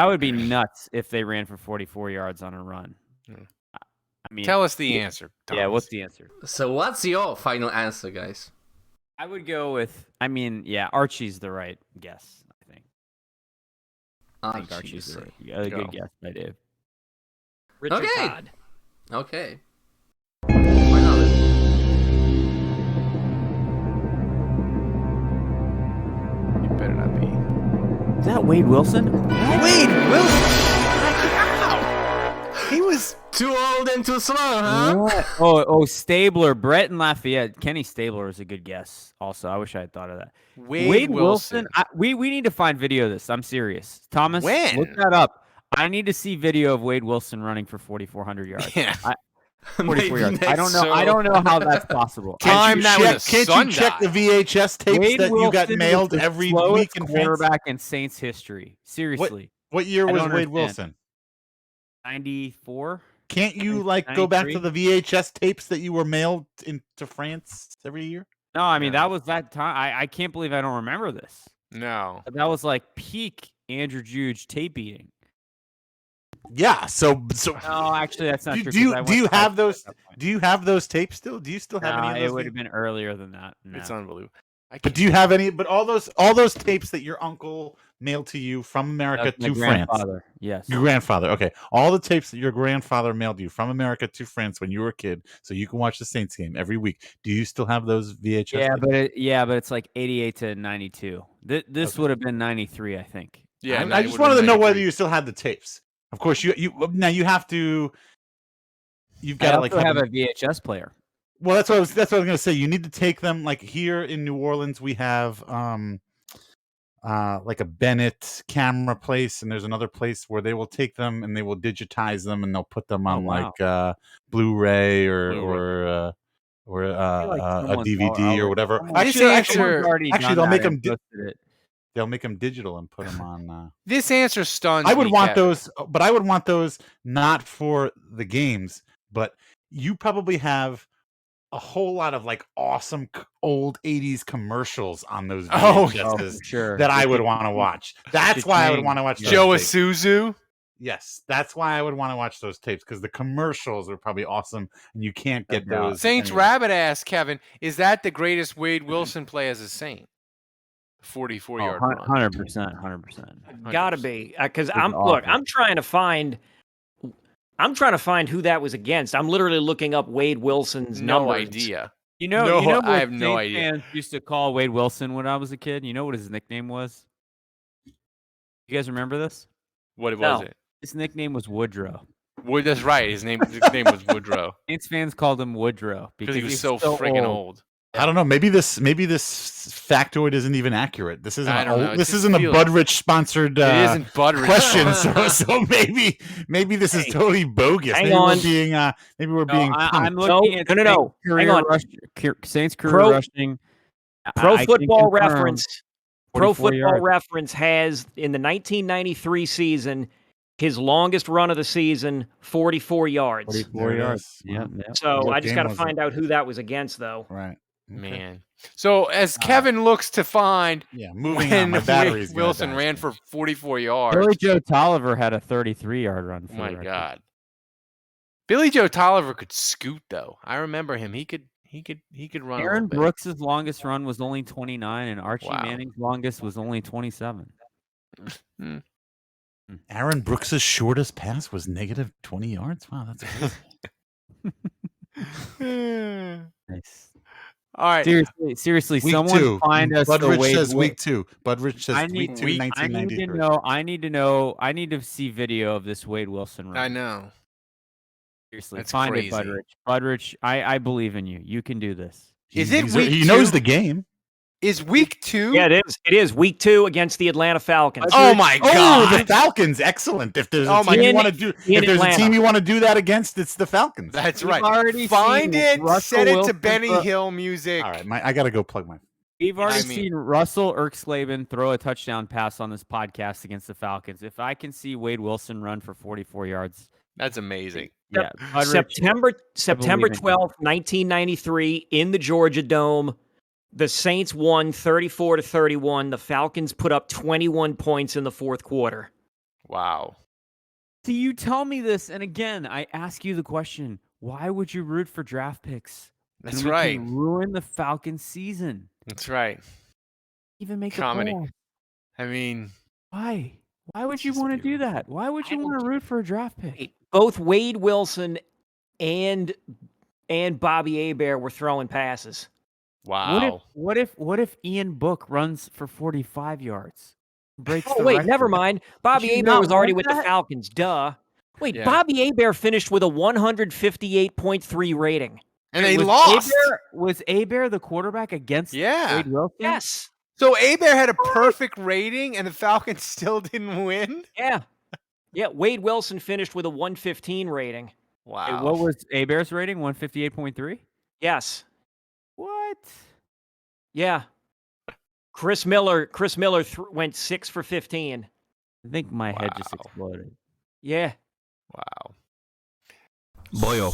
would be nuts if they ran for 44 yards on a run. I mean, tell us the answer, Thomas. Yeah, what's the answer? So what's your final answer, guys? I would go with, Archie's the right guess, I think. I think Archie's the right. A good guess by Dave. Richard Todd. Okay. It better not be. Is that Wade Wilson? Wade Wilson? How? He was too old and too slow, huh? What? Oh, Stabler, Brett and Lafayette. Kenny Stabler is a good guess. Also, I wish I had thought of that. Wade Wilson. We need to find video of this. I'm serious. Thomas, when? Look that up. I need to see video of Wade Wilson running for 4,400 yards. Yeah. 44 yards. I don't know how that's possible. Can't you check the VHS tapes Wade that Wilson you got mailed was the every slowest week in quarterback in Saints history? Seriously. What year I was don't Wade understand. Wilson? 94. Can't you like go back to the VHS tapes that you were mailed into France every year? No, I mean that was that time. I can't believe I don't remember this. No, that was like peak Andrew Juge tape beating. Yeah. So no, actually, that's not true. Do you have those? Do you have those tapes still? Do you still have any of those? It would have been earlier than that. No. It's unbelievable. But do you have any? But all those tapes that your uncle mailed to you from America to France. Yes. Your grandfather. Okay. All the tapes that your grandfather mailed you from America to France when you were a kid, so you can watch the Saints game every week. Do you still have those VHS? Yeah, but it's like 88 to 92. This would have been 93, I think. Yeah, I just wanted to know whether you still had the tapes. Of course, you now you have to. You've got to like have a VHS player. Well, that's what I was going to say. You need to take them like here in New Orleans. We have like a Bennett camera place, and there's another place where they will take them and they will digitize them and they'll put them on like Blu-ray or a DVD or whatever. Actually, they'll make them. They'll make them digital and put them on. This answer stuns I would me, want Kevin. those, but I would want those not for the games, but you probably have a whole lot of like awesome old 80s commercials on those VHSs sure. that I would want to watch. That's why I would want to watch those Joe tapes. Isuzu. Yes, that's why I would want to watch those tapes because the commercials are probably awesome and you can't get those. Saints anywhere. Rabbit asked Kevin, is that the greatest Wade Wilson play as a Saint? 44-yard run. 100%. Gotta be because awful. I'm trying to find who that was against. I'm literally looking up Wade Wilson's No numbers. idea. You know what I have no Saints idea. fans used to call Wade Wilson when I was a kid? You know what his nickname was? You guys remember this? What was it? His nickname was Woodrow. That's right. His name was Woodrow. Saints fans called him Woodrow because he was so freaking old. I don't know. Maybe this factoid isn't even accurate. This isn't. I don't know. This isn't a Budrich sponsored. It isn't Budrich question. so maybe this is totally bogus. Hang maybe on. We're being. I'm looking at no. Hang on. Saints career rushing. Pro I can Football confirm Reference. Pro 44 Football yards. Reference has in the 1993 season his longest run of the season, 44 yards. 44 yards. Yeah. So What I just game got to was find out who that was against, though. Right. Man. So as Kevin looks to find moving when on, my battery's Wade gonna Wilson die. ran for 44 yards. Billy Joe Tolliver had a 33-yard run. Oh my God. Billy Joe Tolliver could scoot though. I remember him. He could run. Aaron a little bit. Brooks's longest run was only 29, and Archie Wow. Manning's longest was only 27. Aaron Brooks's shortest pass was negative 20 yards. Wow, that's crazy. Nice. All right. Seriously, Week someone 2. find us the Budrich Wade says Wil- week 2. Budrich says week 2, 1993. I need to see video of this Wade Wilson run. I know. Seriously, That's find crazy. it, Budrich. Budrich, I believe in you. You can do this. Is it week He 2? knows the game. Is week 2? Yeah, it is. It is week 2 against the Atlanta Falcons. Oh my God. Oh, the Falcons! Excellent. If there's Oh a my team you God. want to do, In if there's Atlanta. a team you want to do that against, it's the Falcons. That's We've right. already Find seen it. Russell Set it to Wilson Benny throw- Hill music. All right, I got to go plug my. We've already I mean- seen Russell Ersklavin throw a touchdown pass on this podcast against the Falcons. If I can see Wade Wilson run for 44 yards, That's amazing. yeah. September believe in you. 12th, 1993, in the Georgia Dome. The Saints won 34-31. The Falcons put up 21 points in the fourth quarter. Wow. Do you tell me this? And again, I ask you the question: why would you root for draft picks? That's when we right. can ruin the Falcons' season. That's right. Even make Comedy. the playoffs. I mean, Why? Why would you want to do that? Why would you want to root for a draft pick? Both Wade Wilson and Bobby Hebert were throwing passes. wow. What if Ian Book runs for 45 yards? Breaks Oh, the wait, record? never mind. Bobby Did you Hebert not was already want with the that? Falcons. Duh. Wait, Yeah. Bobby Hebert finished with a 158.3 rating. And they Was lost. Was Hebert the quarterback against Yeah. Wade Wilson? Yes. So Hebert had a perfect rating and the Falcons still didn't win? Yeah. Yeah, Wade Wilson finished with a 115 rating. Wow. Hey, what was Hebert's rating? 158.3? Yes. Yeah. Chris Miller went 6 for 15. I think my head just Wow. exploded. Yeah. Wow. Boyo.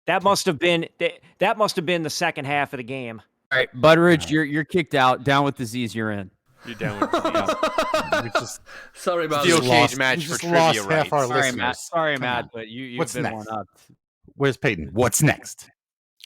That must have been the second half of the game. All right, Butteridge, you're kicked out. Down with disease, you're in. You're down with the We just Sorry about steel that. cage match we for just trivia lost half rights. our Sorry, listeners. Matt. Sorry, Come Matt, on. but you've What's been next? one up. Where's Peyton? What's next?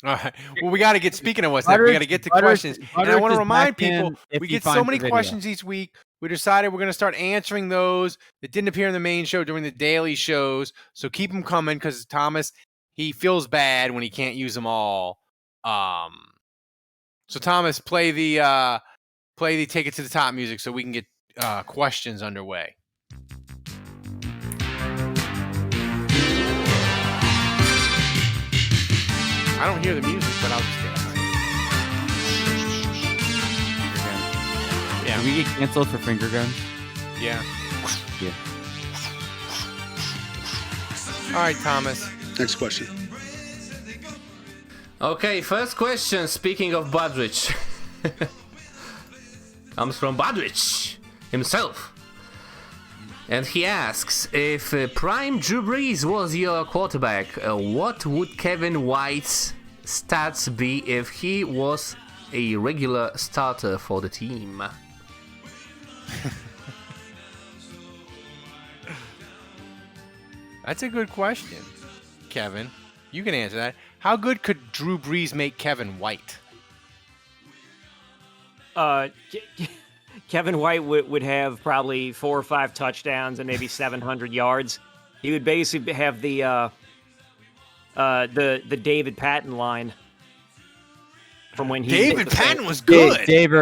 All right. Well, we got to get. Speaking of what's next, we got to get to questions. And I want to remind people, we get so many questions each week. We decided we're going to start answering those that didn't appear in the main show during the daily shows. So keep them coming because Thomas, he feels bad when he can't use them all. So Thomas, play the Take It to the Top music so we can get questions underway. I don't hear the music, but I'll just dance. Did we get canceled for finger guns? Yeah. Yeah. All right, Thomas. Next question. Okay, first question. Speaking of Budrich, comes from Budrich himself. And he asks, if prime Drew Brees was your quarterback, what would Kevin White's stats be if he was a regular starter for the team? That's a good question, Kevin. You can answer that. How good could Drew Brees make Kevin White? Kevin White would have probably 4 or 5 touchdowns and maybe 700 yards. He would basically have the David Patton line from when he. David Patton was good. Dave,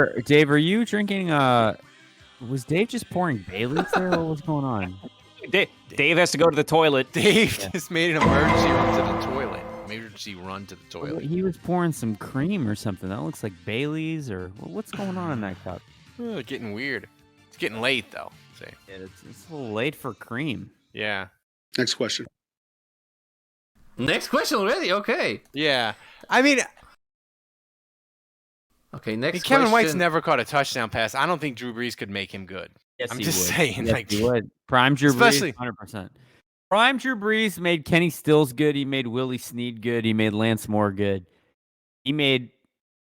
are you drinking? Was Dave just pouring Baileys there? What was going on? Dave has to go to the toilet. Dave just made an emergency run to the toilet. Emergency run to the toilet. He was pouring some cream or something. That looks like Baileys or what's going on in that cup? Oh, getting weird. It's getting late though. See. Yeah, it's a little late for cream. Yeah. Next question. Next question already? Okay. Yeah. I mean, Okay, next Kevin White's question. never caught a touchdown pass. I don't think Drew Brees could make him good. Yes, I'm he just would. saying, Yes, like, he would. Prime Drew especially- Brees, 100%. Prime Drew Brees made Kenny Stills good. He made Willie Snead good. He made Lance Moore good. He made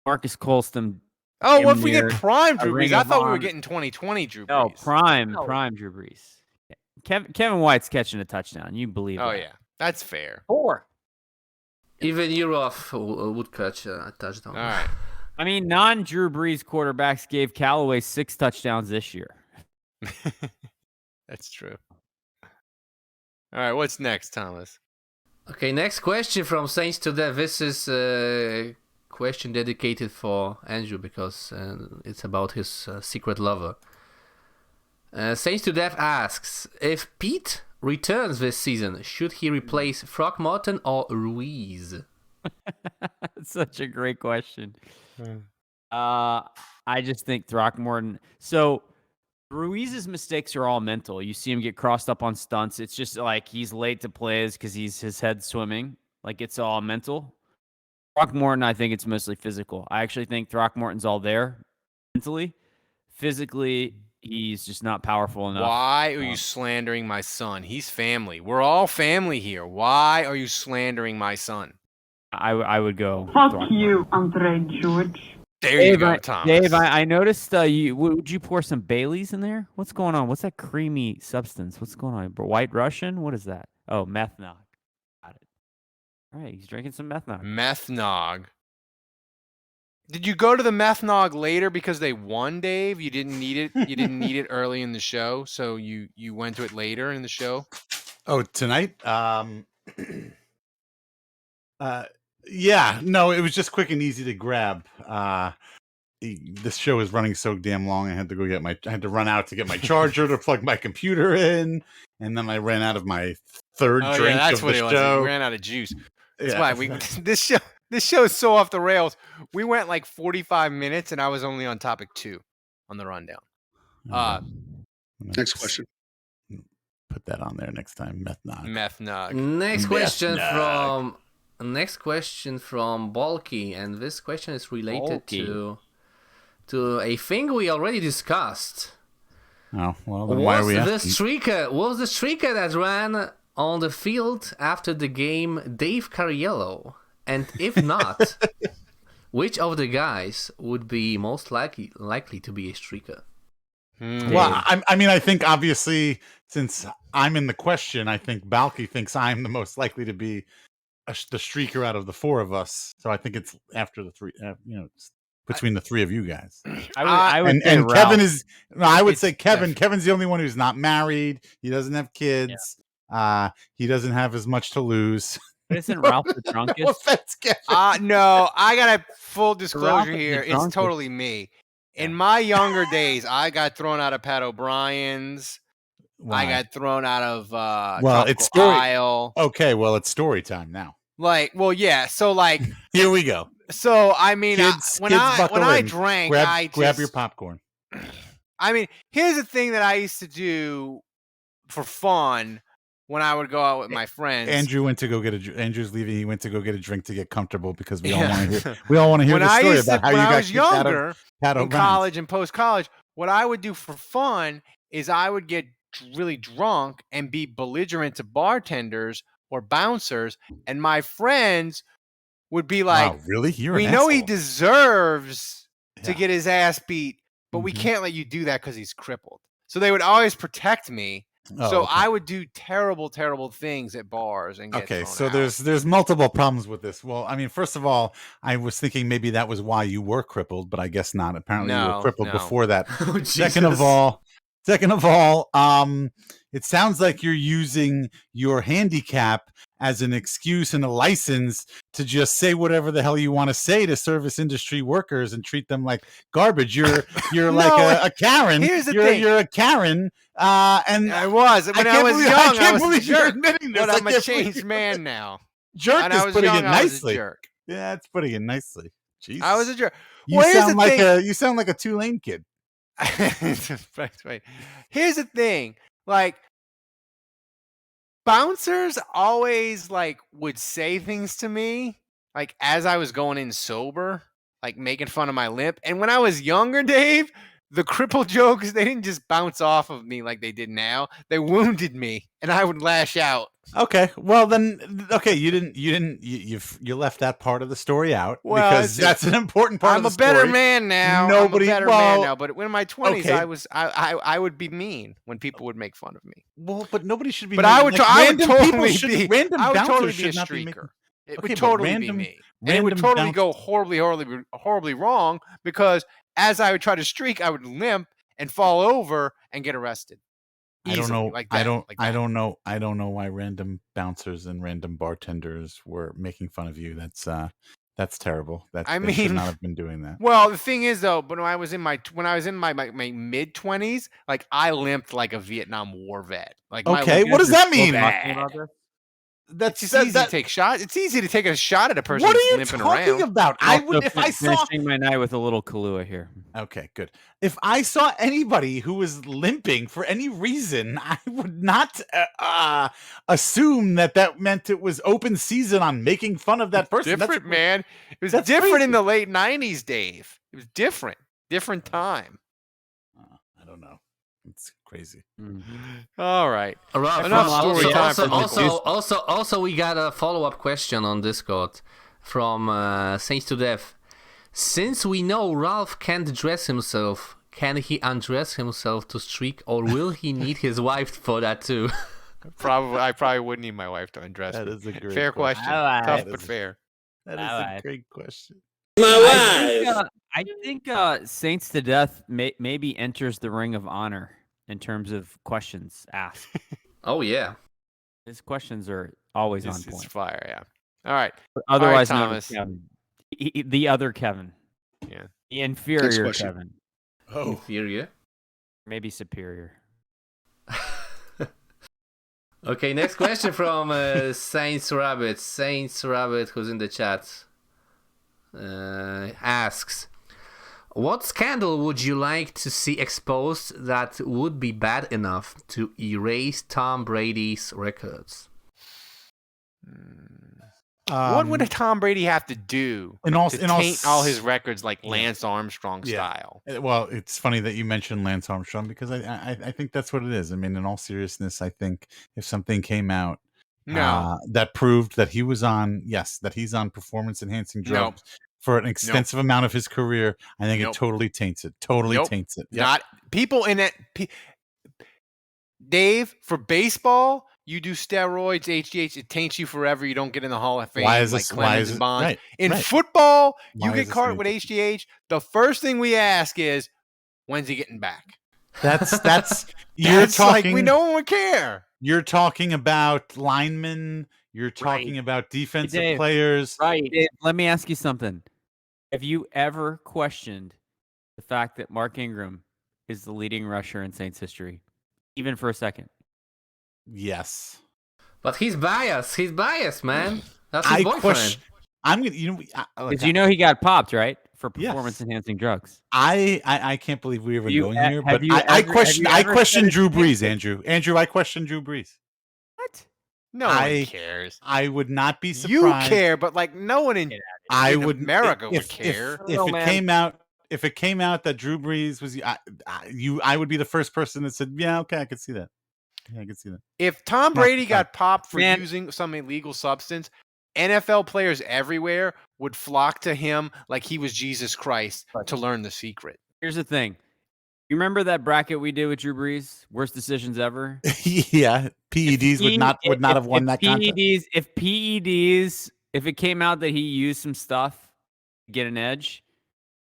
Marcus Colston. Oh, damn what if we near get prime a Drew Ring Brees? I of thought we were Honor. getting 2020 Drew Brees. No, prime Drew Brees. Kevin White's catching a touchdown. You believe Oh that. yeah, that's fair. 4. Even Yuroff would catch a touchdown. All right. I mean, non-Drew Brees quarterbacks gave Callaway 6 touchdowns this year. That's true. All right, what's next, Thomas? Okay, next question from Saints to Death. This is a question dedicated for Andrew because it's about his secret lover. Saints to Death asks, if Pete returns this season, should he replace Throckmorton or Ruiz? That's such a great question. I just think Throckmorton. So Ruiz's mistakes are all mental. You see him get crossed up on stunts. It's just like he's late to plays because his head's swimming. Like it's all mental. Throckmorton, I think it's mostly physical. I actually think Throckmorton's all there mentally. Physically, he's just not powerful enough. Why are you slandering my son? He's family. We're all family here. Why are you slandering my son? I would go. Fuck you, Andre George. There you go, Thomas. Dave, I noticed would you pour some Baileys in there? What's going on? What's that creamy substance? What's going on? White Russian? What is that? Oh, meth nog. Got it. All right, he's drinking some meth nog. Meth nog. Did you go to the meth nog later because they won, Dave? You didn't need it. You didn't need it early in the show, so you went to it later in the show. Oh, tonight? Yeah, no, it was just quick and easy to grab. This show is running so damn long. I had to run out to get my charger to plug my computer in, and then I ran out of my third drink Yeah, that's of what the it was. show. We ran out of juice. That's Yeah. why this show is so off the rails. We went like 45 minutes, and I was only on topic 2 on the rundown. Next question. Put that on there next time. Meth nog. Meth nog. Next Meth question nog. from Balky, and this question is related Balky. to a thing we already discussed. Oh, well, then why are we Was the asking? streaker that ran on the field after the game Dave Cariello? And if not, which of the guys would be most likely to be a streaker? Well, I mean, I think obviously since I'm in the question, I think Balky thinks I'm the most likely to be the streaker out of the four of us. So I think it's after the three, it's between the three of you guys. I would say and Ralph. Kevin is. No, I would say Kevin. Kevin's the only one who's not married. He doesn't have kids. He doesn't have as much to lose. Isn't Ralph the drunkest? No offense, Kevin. No, I got a full disclosure Ralph is here. the It's drunkest. totally me. In my younger days, I got thrown out of Pat O'Brien's. Why? I got thrown out of Well, it's Tropical story. Isle. Okay, well, it's story time now. Yeah. So here we go. So I mean, when I buckle in. drank, grab your popcorn. I mean, here's the thing that I used to do for fun when I would go out with my friends. Andrew went to go get Andrew's leaving. He went to go get a drink to get comfortable because we all want to hear. We all want to hear the story about how you got kicked out of Pat in O'Brien's. college and post college. What I would do for fun is I would get really drunk and be belligerent to bartenders or bouncers, and my friends would be like, "Wow, really? You're we an know he asshole." deserves to get his ass beat, but we can't let you do that because he's crippled." So they would always protect me. So I would do terrible, terrible things at bars and get Okay, thrown so out. there's multiple problems with this. Well, I mean, first of all, I was thinking maybe that was why you were crippled, but I guess not. Apparently, you No, were crippled no. before that. Oh, Second of all, it sounds like you're using your handicap as an excuse and a license to just say whatever the hell you want to say to service industry workers and treat them like garbage. You're like a Karen. Here's the thing. You're a Karen. And I was when I can't was believe- young. I can't I was a believe you're jerk, admitting this. but I I'm a can't changed believe- man now. Jerk When is I was putting young, it I was a nicely. jerk. Yeah, it's putting it nicely. Jesus. I was a jerk. You Well, here's sound the like thing. you sound like a Tulane kid. Right. Here's the thing. Like, bouncers always would say things to me as I was going in sober, making fun of my limp. And when I was younger, Dave, the cripple jokes, they didn't just bounce off of me like they did now. They wounded me, and I would lash out. Okay, well then, you left that part of the story out Well, because that's an important part. I'm of a the better story. man now. Nobody, I'm a better well, man now. But in my 20s, okay. I would be mean when people would make fun of me. Well, but nobody should be. But mean. I would, Like, I would random people totally should- be. Random I would bouncers totally be a should not be streaker. It Okay, would but totally random- be me, and it would random totally bounce- go horribly wrong because as I would try to streak, I would limp and fall over and get arrested. I don't Easily, know. like I that, don't. like I that. don't know. I don't know why random bouncers and random bartenders were making fun of you. That's terrible. They should not have been doing that. Well, the thing is, though, but when I was in my mid 20s, I limped like a Vietnam War vet. My Okay, limp what does was that mean? bad. That's It's just easy to take shots. It's easy to take a shot at a person What are who's you limping talking around. about? I would if I saw. Finishing my night with a little Kahlua here. Okay, good. If I saw anybody who was limping for any reason, I would not assume that meant it was open season on making fun of that person. Different, man. It was that's different crazy. in the late 90s, Dave. It was different. Different time. I don't know. It's crazy. All right. Ralph, Enough Ralph, story time for also, we got a follow-up question on Discord from Saints to Death. Since we know Ralph can't dress himself, can he undress himself to streak, or will he need his wife for that too? I probably wouldn't need my wife to undress That me. is a great fair question. Tough but fair. That is a great question. I think Saints to Death maybe enters the Ring of Honor in terms of questions asked. Oh yeah, his questions are always on It's point. fire, yeah. All right. Otherwise, All right, known as Thomas. Kevin. The other Kevin. Yeah. The inferior question. Kevin. Oh, inferior. Maybe superior. Okay, next question from Saints Rabbit. Saints Rabbit, who's in the chat, asks, what scandal would you like to see exposed that would be bad enough to erase Tom Brady's records? What would a Tom Brady have to do to taint all his records like Lance Armstrong style? Well, it's funny that you mentioned Lance Armstrong because I think that's what it is. I mean, in all seriousness, I think if something came out that proved that he was on, that he's on performance enhancing drugs for an extensive amount of his career, I think it totally taints it. Taints it. Yep. Not people in it. Dave, for baseball, you do steroids, HGH, it taints you forever. You don't get in the Hall of Fame. Why is this? Clemens Why is and it? Bonds. Right. In right. football, Why you get caught with HGH. The first thing we ask is, when's he getting back? That's you're That's talking. like no one would care. You're talking about linemen. You're talking about defensive players. Right. Dave, let me ask you something. Have you ever questioned the fact that Mark Ingram is the leading rusher in Saints history, even for a second? Yes. But he's biased. He's biased, man. That's his boyfriend. I'm gonna, Because he got popped, right, for performance-enhancing drugs. I can't believe we're even going here, but I question Drew Brees, Andrew. Andrew, I question Drew Brees. What? No one cares. I would not be surprised. You care, but like no one in America would care. If it came out that Drew Brees was I would be the first person that said, yeah, okay, I could see that. Yeah, I could see that. If Tom Brady got popped for using some illegal substance, NFL players everywhere would flock to him like he was Jesus Christ to learn the secret. Here's the thing. You remember that bracket we did with Drew Brees? Worst decisions ever? Yeah. PEDs would not have won that contest. If it came out that he used some stuff to get an edge,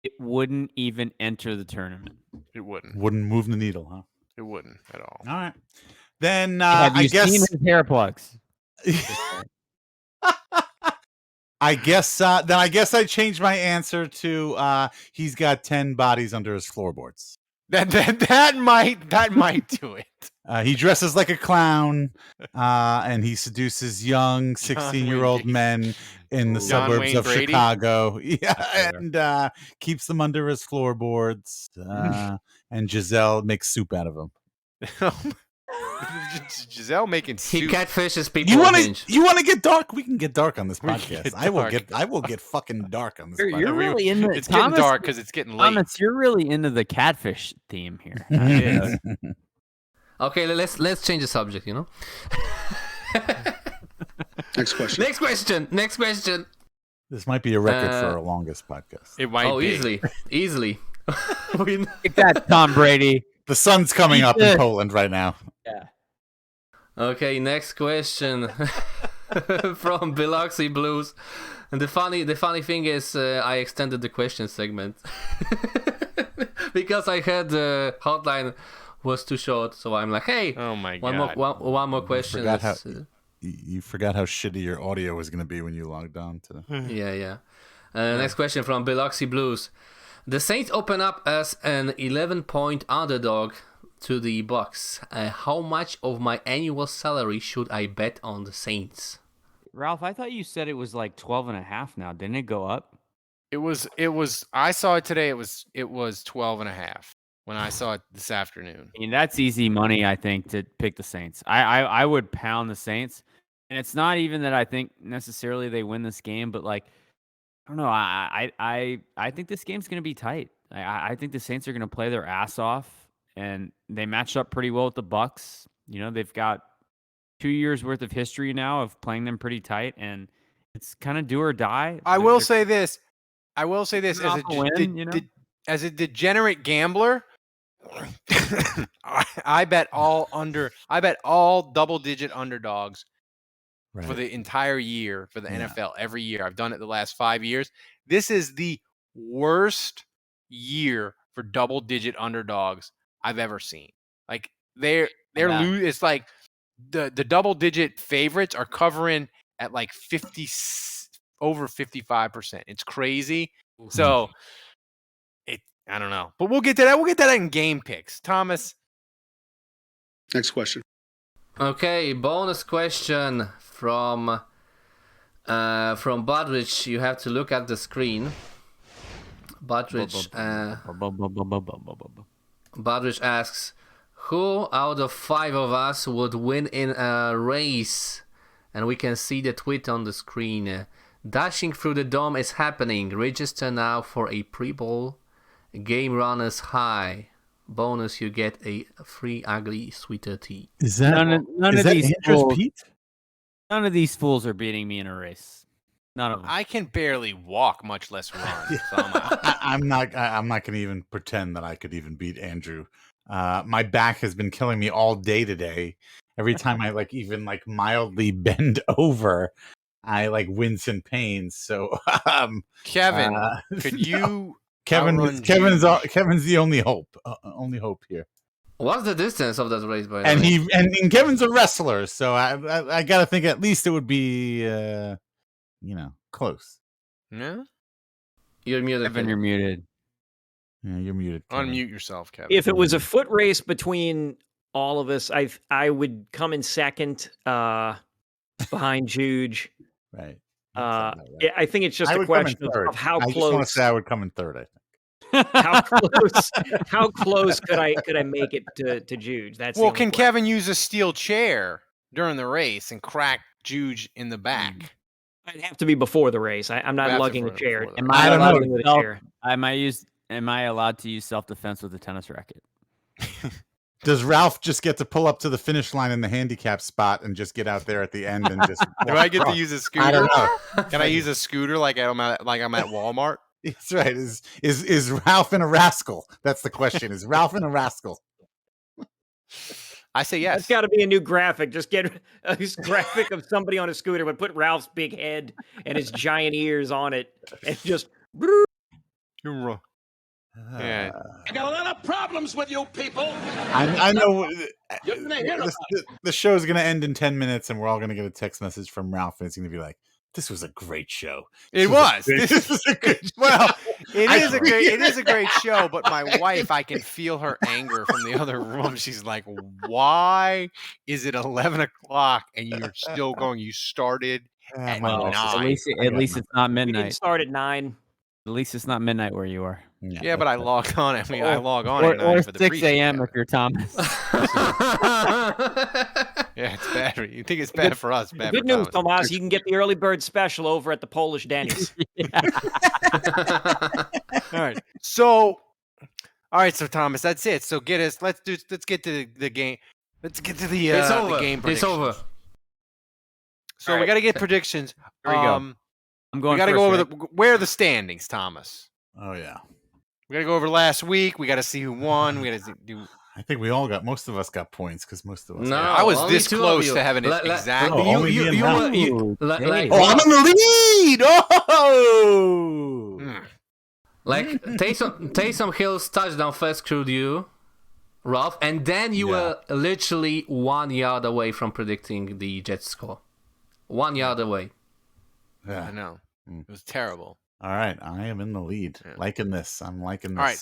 it wouldn't even enter the tournament. It wouldn't. Wouldn't move the needle, huh? It wouldn't at all. All right. Then Have you I guess seen his hair plugs? I guess I changed my answer to he's got 10 bodies under his floorboards. That might do it. He dresses like a clown, and he seduces young 16-year-old men in the suburbs of Chicago. Yeah, and keeps them under his floorboards. And Giselle makes soup out of them. Giselle making soup. He catfishes people. You want to get dark? We can get dark on this podcast. I will get fucking dark on this. You're really into it's getting dark because it's getting late. Thomas, you're really into the catfish theme here. Okay, let's change the subject. Next question. Next question. This might be a record for our longest podcast. It might be. Easily. Get that, Tom Brady. The sun's coming up in Poland right now. Yeah. Okay, next question from Biloxi Blues. And the funny thing is, I extended the question segment because I heard the hotline was too short. So I'm like, hey, oh my God, one more question. You forgot how shitty your audio was going to be when you logged on to. Yeah. Next question from Biloxi Blues. The Saints open up as an 11-point underdog to the Bucs. How much of my annual salary should I bet on the Saints? Ralph, I thought you said it was like 12.5 now. Didn't it go up? It was. I saw it today. It was 12.5 when I saw it this afternoon. I mean, that's easy money, I think, to pick the Saints. I would pound the Saints, and it's not even that I think necessarily they win this game, but like, I don't know. I think this game's going to be tight. I think the Saints are going to play their ass off, and they matched up pretty well with the Bucs. They've got 2 years worth of history now of playing them pretty tight, and it's kind of do or die. I will say this as a degenerate gambler. I bet all double-digit underdogs for the entire year for the NFL every year. I've done it the last 5 years. This is the worst year for double-digit underdogs I've ever seen. Like they're it's like the double-digit favorites are covering at like over 55%. It's crazy. So I don't know, but we'll get to that. We'll get to that in game picks. Thomas. Next question. Okay, bonus question from Budrich. You have to look at the screen. Budrich asks, who out of 5 of us would win in a race and we can see the tweet on the screen. Dashing through the dome is happening. Register now for a pre-bowl game runners high. Bonus, you get a free ugly sweater tee. Is that none of these Andrew's fools? Pete? None of these fools are beating me in a race. None of them. I can barely walk, much less run. So I'm not going to even pretend that I could even beat Andrew. My back has been killing me all day today. Every time I even mildly bend over, I wince in pain. So Kevin, could you? Kevin's the only hope here. What's the distance of that race, by the And way? and Kevin's a wrestler, so I got to think at least it would be close. Yeah. You're muted. Kevin, you're muted. Yeah, you're muted. Kevin. Unmute yourself, Kevin. If it was a foot race between all of us, I would come in second behind Juge. Right. I think it's just I a would come in question third. of how I just want to close. say I would come in third. I think. How close could I make it to Juge? That's the well, only can question. Kevin use a steel chair during the race and crack Juge in the back? It'd have to be before the race. I'm not lugging a chair. Am I I don't allowed know. With a chair. Am I allowed to use self-defense with a tennis racket? Does Ralph just get to pull up to the finish line in the handicap spot and just get out there at the end and just? Do I get to use a scooter? I don't know. Can I use a scooter like I'm at Walmart? That's right. Is Ralph in a rascal? That's the question. Is Ralph in a rascal? I say yes. That's got to be a new graphic. Just get a graphic of somebody on a scooter, but put Ralph's big head and his giant ears on it, and just. Yeah. I got a lot of problems with you people. I know You're gonna hear about the show is going to end in 10 minutes, and we're all going to get a text message from Ralph, and it's going to be like, "This was a great show." It was. This was a good show. Well, it is a great show, but my wife, I can feel her anger from the other room. She's like, "Why is it 11 o'clock and you're still going? You started at Well, 9." at least it's not We didn't midnight. start at 9. At least it's not midnight where you are. Yeah, but I logged on. I mean, I log on or, at 9 or for the 6 pre-show. a.m. if you're Thomas. Yeah, it's bad. You think it's bad for us? Bad Good for news, Thomas. Tomas. You can get the early bird special over at the Polish Denny's. All right. So Thomas, that's it. So let's get to the game. Let's get to the It's the over. game It's predictions. over. So we got to get predictions. Here we go. I'm going. We got to first, go over right? where are the standings, Thomas. Oh yeah. We got to go over last week. We got to see who won. We got to do. I think most of us got points because most of us. No, I was only this two of close you. to having it exactly. You, only you, me and you, Ralph. you, like, Okay. Oh, I'm in the lead! Oh! like Taysom Hill's touchdown first screwed you, Ralph, and then you were literally 1 yard away from predicting the Jets score. 1 yard away. Yeah. I know. It was terrible. All right, I am in the lead. Yeah. Liking this. I'm liking this. All right.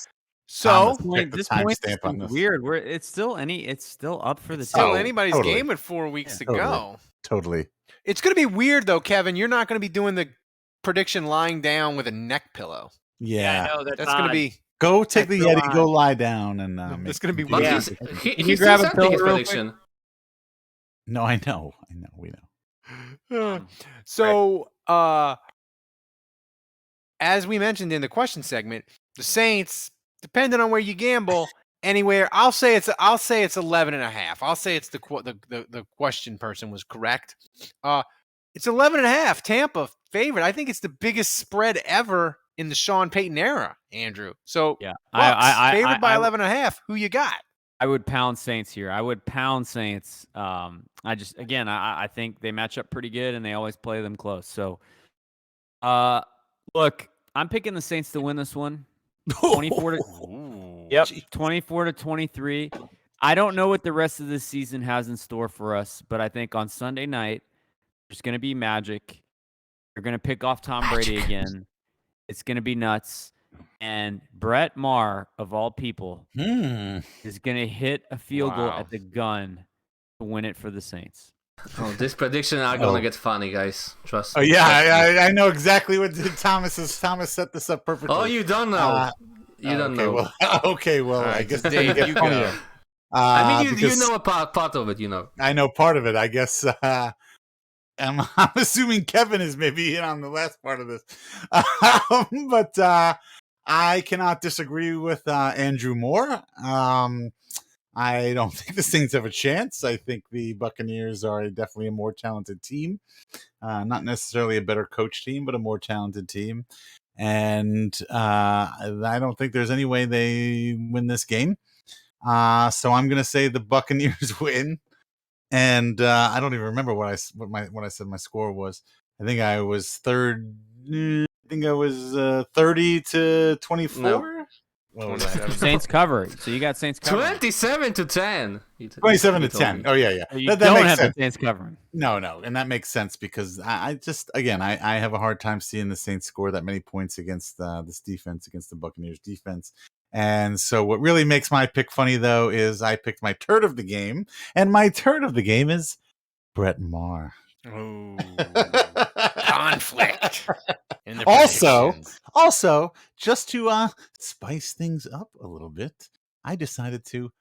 So Thomas, check the This point is timestamp on this. weird. It's still up for the still tape. anybody's totally. game with 4 weeks to totally. go. Totally. It's going to be weird though, Kevin. You're not going to be doing the prediction lying down with a neck pillow. Yeah. I know that's Going to be. Go take the That's Yeti. Go lie down and. It's going to be But weird. he Can you still grab a sent me pillow his real prediction. No, I know. We know. So, as we mentioned in the question segment, the Saints, depending on where you gamble, anywhere, I'll say it's 11 and a half. I'll say it's the question person was correct. It's 11 and a half. Tampa favorite. I think it's the biggest spread ever in the Sean Payton era, Andrew. So, Yeah, Bucs, favored by 11 and a half. Who you got? I would pound Saints here. I would pound Saints. I think they match up pretty good, and they always play them close. So, look, I'm picking the Saints to win this one. 24 to 23. I don't know what the rest of this season has in store for us, but I think on Sunday night there's going to be magic. They're going to pick off Tom Brady again. It's going to be nuts. And Brett Maher, of all people, is going to hit a field goal at the gun to win it for the Saints. Oh, this prediction are gonna get funny, guys. Trust me. Oh yeah, I know exactly what Thomas set this up perfectly. Oh, you don't know. You don't know. Well, okay, well, Right, I guess Dave, you go. I mean, you because know a part of it, you know. I know part of it. I guess I'm assuming Kevin is maybe in on the last part of this. But I cannot disagree with Andrew Moore. I don't think the Saints have a chance. I think the Buccaneers are definitely a more talented team. Not necessarily a better coach team, but a more talented team. And I don't think there's any way they win this game. So I'm going to say the Buccaneers win. And I don't even remember what I said my score was. I think I was third. I think I was 30-24. No. What was that? Saints cover. So you got Saints covering. 27-10. 27-10. Oh yeah. You That don't makes have sense. the Saints covering. No, and that makes sense because I just again I have a hard time seeing the Saints score that many points against this defense, against the Buccaneers defense. And so what really makes my pick funny though is I picked my turd of the game, and my turd of the game is Brett Maher. Oh, conflict. In the Also, predictions. just to spice things up a little bit, I decided to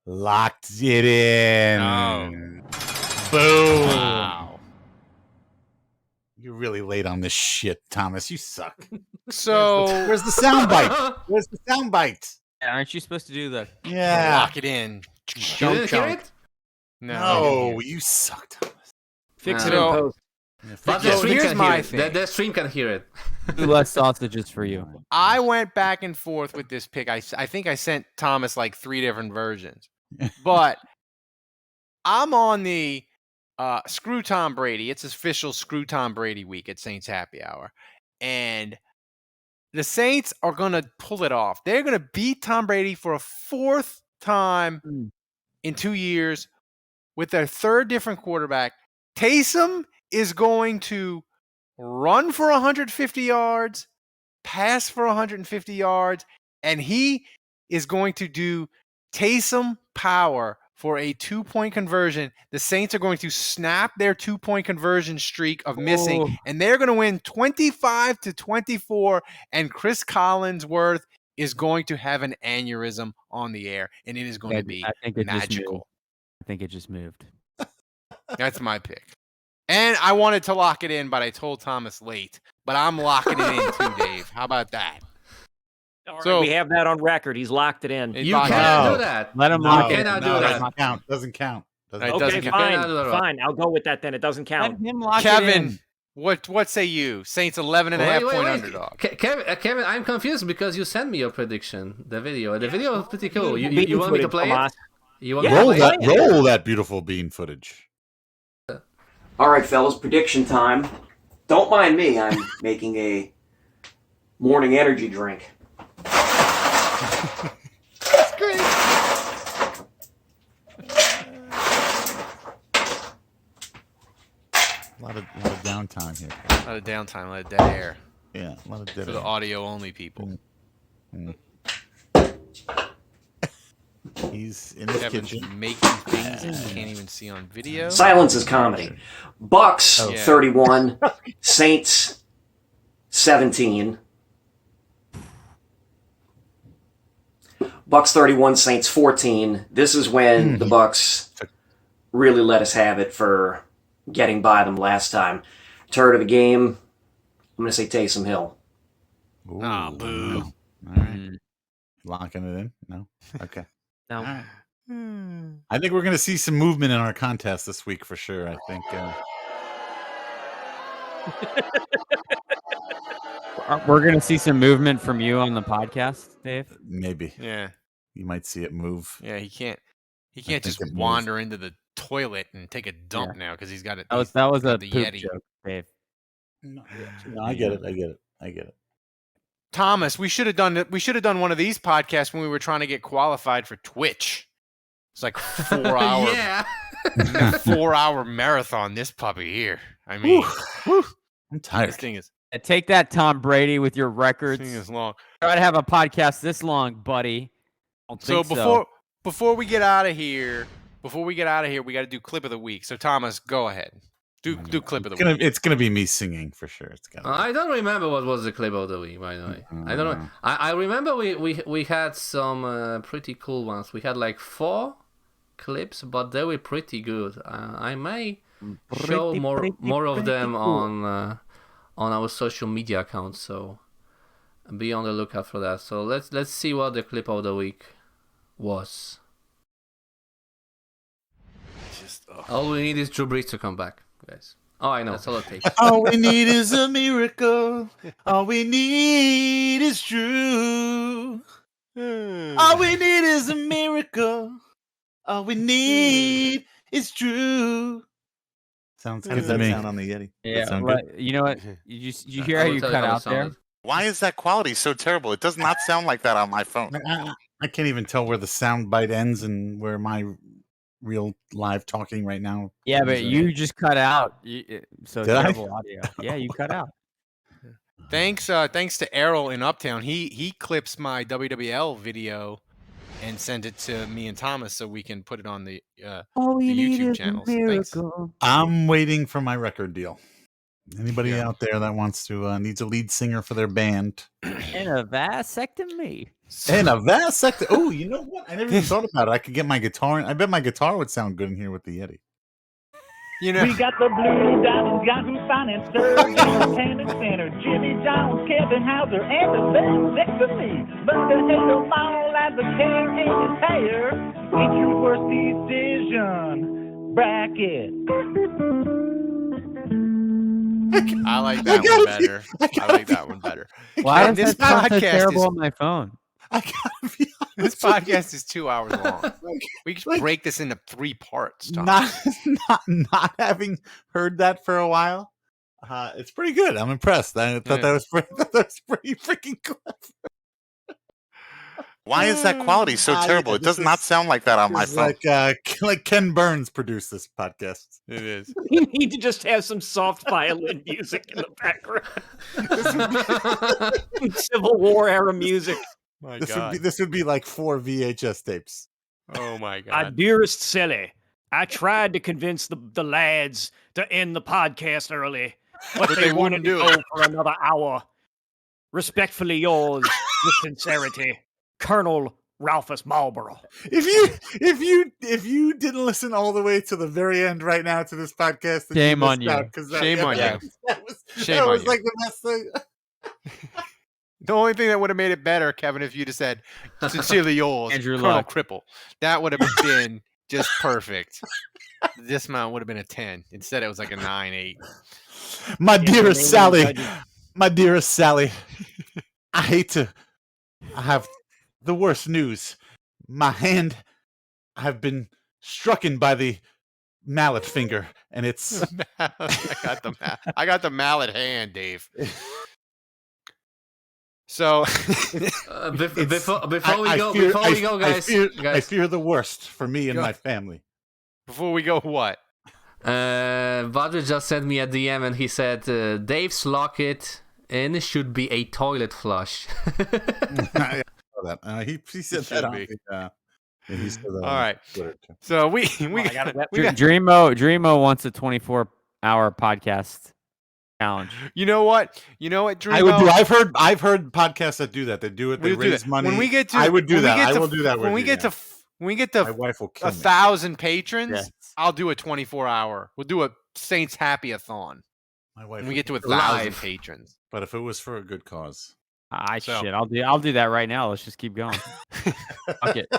lock it in. Oh. Boom. Wow. You're really late on this shit, Thomas. You suck. So Where's the sound bite? Where's the sound bite? Aren't you supposed to do the Yeah. lock it in. You didn't hear it? No, No, you suck, Thomas. Fix No. it in post. But So the stream here's can my hear thing. it. The stream can hear it. two less sausages for you? I went back and forth with this pick. I think I sent Thomas like 3 different versions, but I'm on the screw Tom Brady. It's official screw Tom Brady week at Saints Happy Hour, and the Saints are gonna pull it off. They're gonna beat Tom Brady for a 4th time in 2 years with their 3rd different quarterback. Taysom is going to run for 150 yards, pass for 150 yards, and he is going to do Taysom power for a 2-point conversion. The Saints are going to snap their 2-point conversion streak of missing, and they're going to win 25-24, and Chris Collinsworth is going to have an aneurysm on the air, and it is going to be magical. I think it just moved. That's my pick. And I wanted to lock it in, but I told Thomas late. But I'm locking it in too, Dave. How about that? All right, So- we have that on record. He's locked it in. You cannot do that. Let him You lock it. cannot do No, that. doesn't count. Doesn't It count. doesn't Okay, count. fine, do that. fine. I'll go with that then. It doesn't Let count. him lock it Kevin, in. what say you? Saints 11.5 point underdog. Kevin, I'm confused because you sent me your prediction, the video. The video is pretty cool. You Beating want me to footage, play it? Tomas. You want Yeah, me to play it? Roll that beautiful bean footage. All right, fellas, prediction time. Don't mind me. I'm making a morning energy drink. That's great. A lot of downtime here. A lot of downtime, a lot of dead air. Yeah, a lot of dead For the air. audio only people. He's in his Kevin's kitchen. making things that you can't even see on video. Silence is comedy. Bucs Oh. Yeah. 31, Saints 17. Bucs 31, Saints 14. This is when the Bucs really let us have it for getting by them last time. Turd of the game, I'm going to say Taysom Hill. Ooh, Ah, boo. All right. Locking it in? No? Okay. No. All right. I think we're going to see some movement in our contest this week for sure. I think. We're going to see some movement from you on the podcast, Dave. Maybe. Yeah. You might see it move. Yeah, he can't think just it moves. wander into the toilet and take a dump now because he's got it. That was he's a got the poop Yeti. joke, Dave. No, I get it. Thomas, we should have done one of these podcasts when we were trying to get qualified for Twitch. It's like 4 hour Yeah. 4-hour marathon, this puppy here. I mean, I'm tired. this thing is Take that, Tom Brady, with your this records. thing is long. Try to have a podcast this long, buddy. Don't So think before we get out of here, we got to do clip of the week. So Thomas, go ahead. Do clip of the week. It's gonna be me singing for sure. It's gonna. I don't remember what was the clip of the week, by the way. I don't know. I remember we had some pretty cool ones. We had like 4 clips, but they were pretty good. I may show more of them on our social media accounts, so be on the lookout for that. So let's see what the clip of the week was. All we need is Drew Brees to come back, guys. Oh, I know. That's all it takes. All we need is a miracle. All we need is Drew. All we need is a miracle. All we need is Drew. Sounds good to me. Sound on the Yeti? Yeah, right. You know what? You hear how you cut out there? Why is that quality so terrible? It does not sound like that on my phone. I can't even tell where the sound bite ends and where my real live talking right now. Yeah, but you just cut out. So Did I? terrible audio. Yeah, you cut out. Thanks to Errol in Uptown. He clips my WWL video and sends it to me and Thomas so we can put it on the YouTube channels. Thanks. I'm waiting for my record deal. Anybody out there that wants to needs a lead singer for their band? And a vasectomy. And a vasectomy. Oh, you know what? I never even thought about it. I could get my guitar. I bet my guitar would sound good in here with the Yeti. You know, we got the Blue Diamonds, Yahoo Finance, Entertainment Center, Jimmy Jones, Kevin Hauser, and the vasectomy. But the halo fall as a tear in his hair. It's your worst decision. Bracket. I like that one better. I like that one better. Why is this that sound so podcast terrible on my phone? This podcast is 2 hours long. We could break this into 3 parts. Tom. Not having heard that for a while, it's pretty good. I'm impressed. I thought that was pretty freaking clever. Why is that quality so terrible? It does not sound like that on my phone. Like Ken Burns produced this podcast. It is. You need to just have some soft violin music in the background. Civil War era music. My this God. this would be like 4 VHS tapes. Oh my God. Dearest Silly, I tried to convince the lads to end the podcast early, but they wanted to go for another hour. Respectfully yours, with sincerity, Colonel Ralphus Marlborough. If you didn't listen all the way to the very end right now to this podcast, then shame on you. Shame on you. That was like the best thing. The only thing that would have made it better, Kevin, if you'd have said, sincerely yours, Andrew Colonel Luck. Cripple. That would have been just perfect. This amount would have been a 10. Instead, it was like a 9, 8. My dearest Sally, I have the worst news. My hand, I've been strucken by the mallet finger, and it's... I got the mallet hand, Dave. So before we go, guys, I fear the worst for me and my family. Before we go, what? Vadra just sent me a DM and he said, Dave's locket in should be a toilet flush. He said that. He said that. All right. So we got Dreamo wants a 24-hour podcast challenge. You know what, Dreamo? I would do. I've heard podcasts that do that. They do it. They raise money. When we get to, I would do that. I will do that. When we get to my wife will kill 1,000 patrons, Yes. I'll do a 24-hour. We'll do a Saints Happy-a-thon. My wife. When we get to 1,000 patrons. But if it was for a good cause, shit. I'll do that right now. Let's just keep going. Fuck it.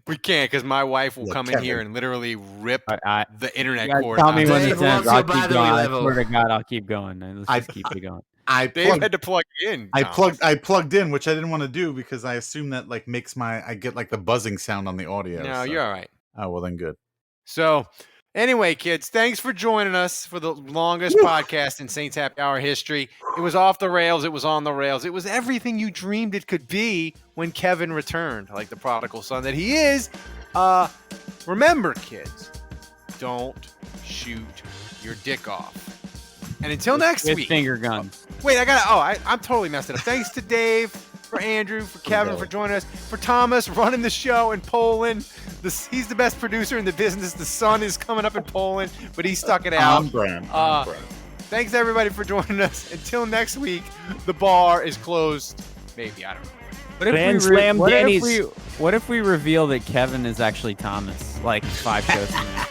We can't because my wife will come in here and literally rip the internet cord. Tell me out. when Dave it's ends. wants I'll your keep battery going. I level. swear to God, I'll keep going. Let's just keep it going. Dave had to plug in. I plugged in, which I didn't want to do because I assume that like makes I get like the buzzing sound on the audio. No, you're all right. Oh well, then good. So, anyway, kids, thanks for joining us for the longest podcast in Saints Happy Hour history. It was off the rails. It was on the rails. It was everything you dreamed it could be when Kevin returned, like the prodigal son that he is. Remember, kids, don't shoot your dick off. And until next With week. finger guns. Wait, I'm totally messed it up. Thanks to Dave, for Andrew, for Kevin, for joining us, for Thomas running the show in Poland. He's the best producer in the business. The sun is coming up in Poland, but he stuck it out. On brand. Thanks everybody for joining us. Until next week, the bar is closed. Maybe, I don't know. What if Grand Slam what Danny's. if we reveal that Kevin is actually Thomas, like 5 shows from now?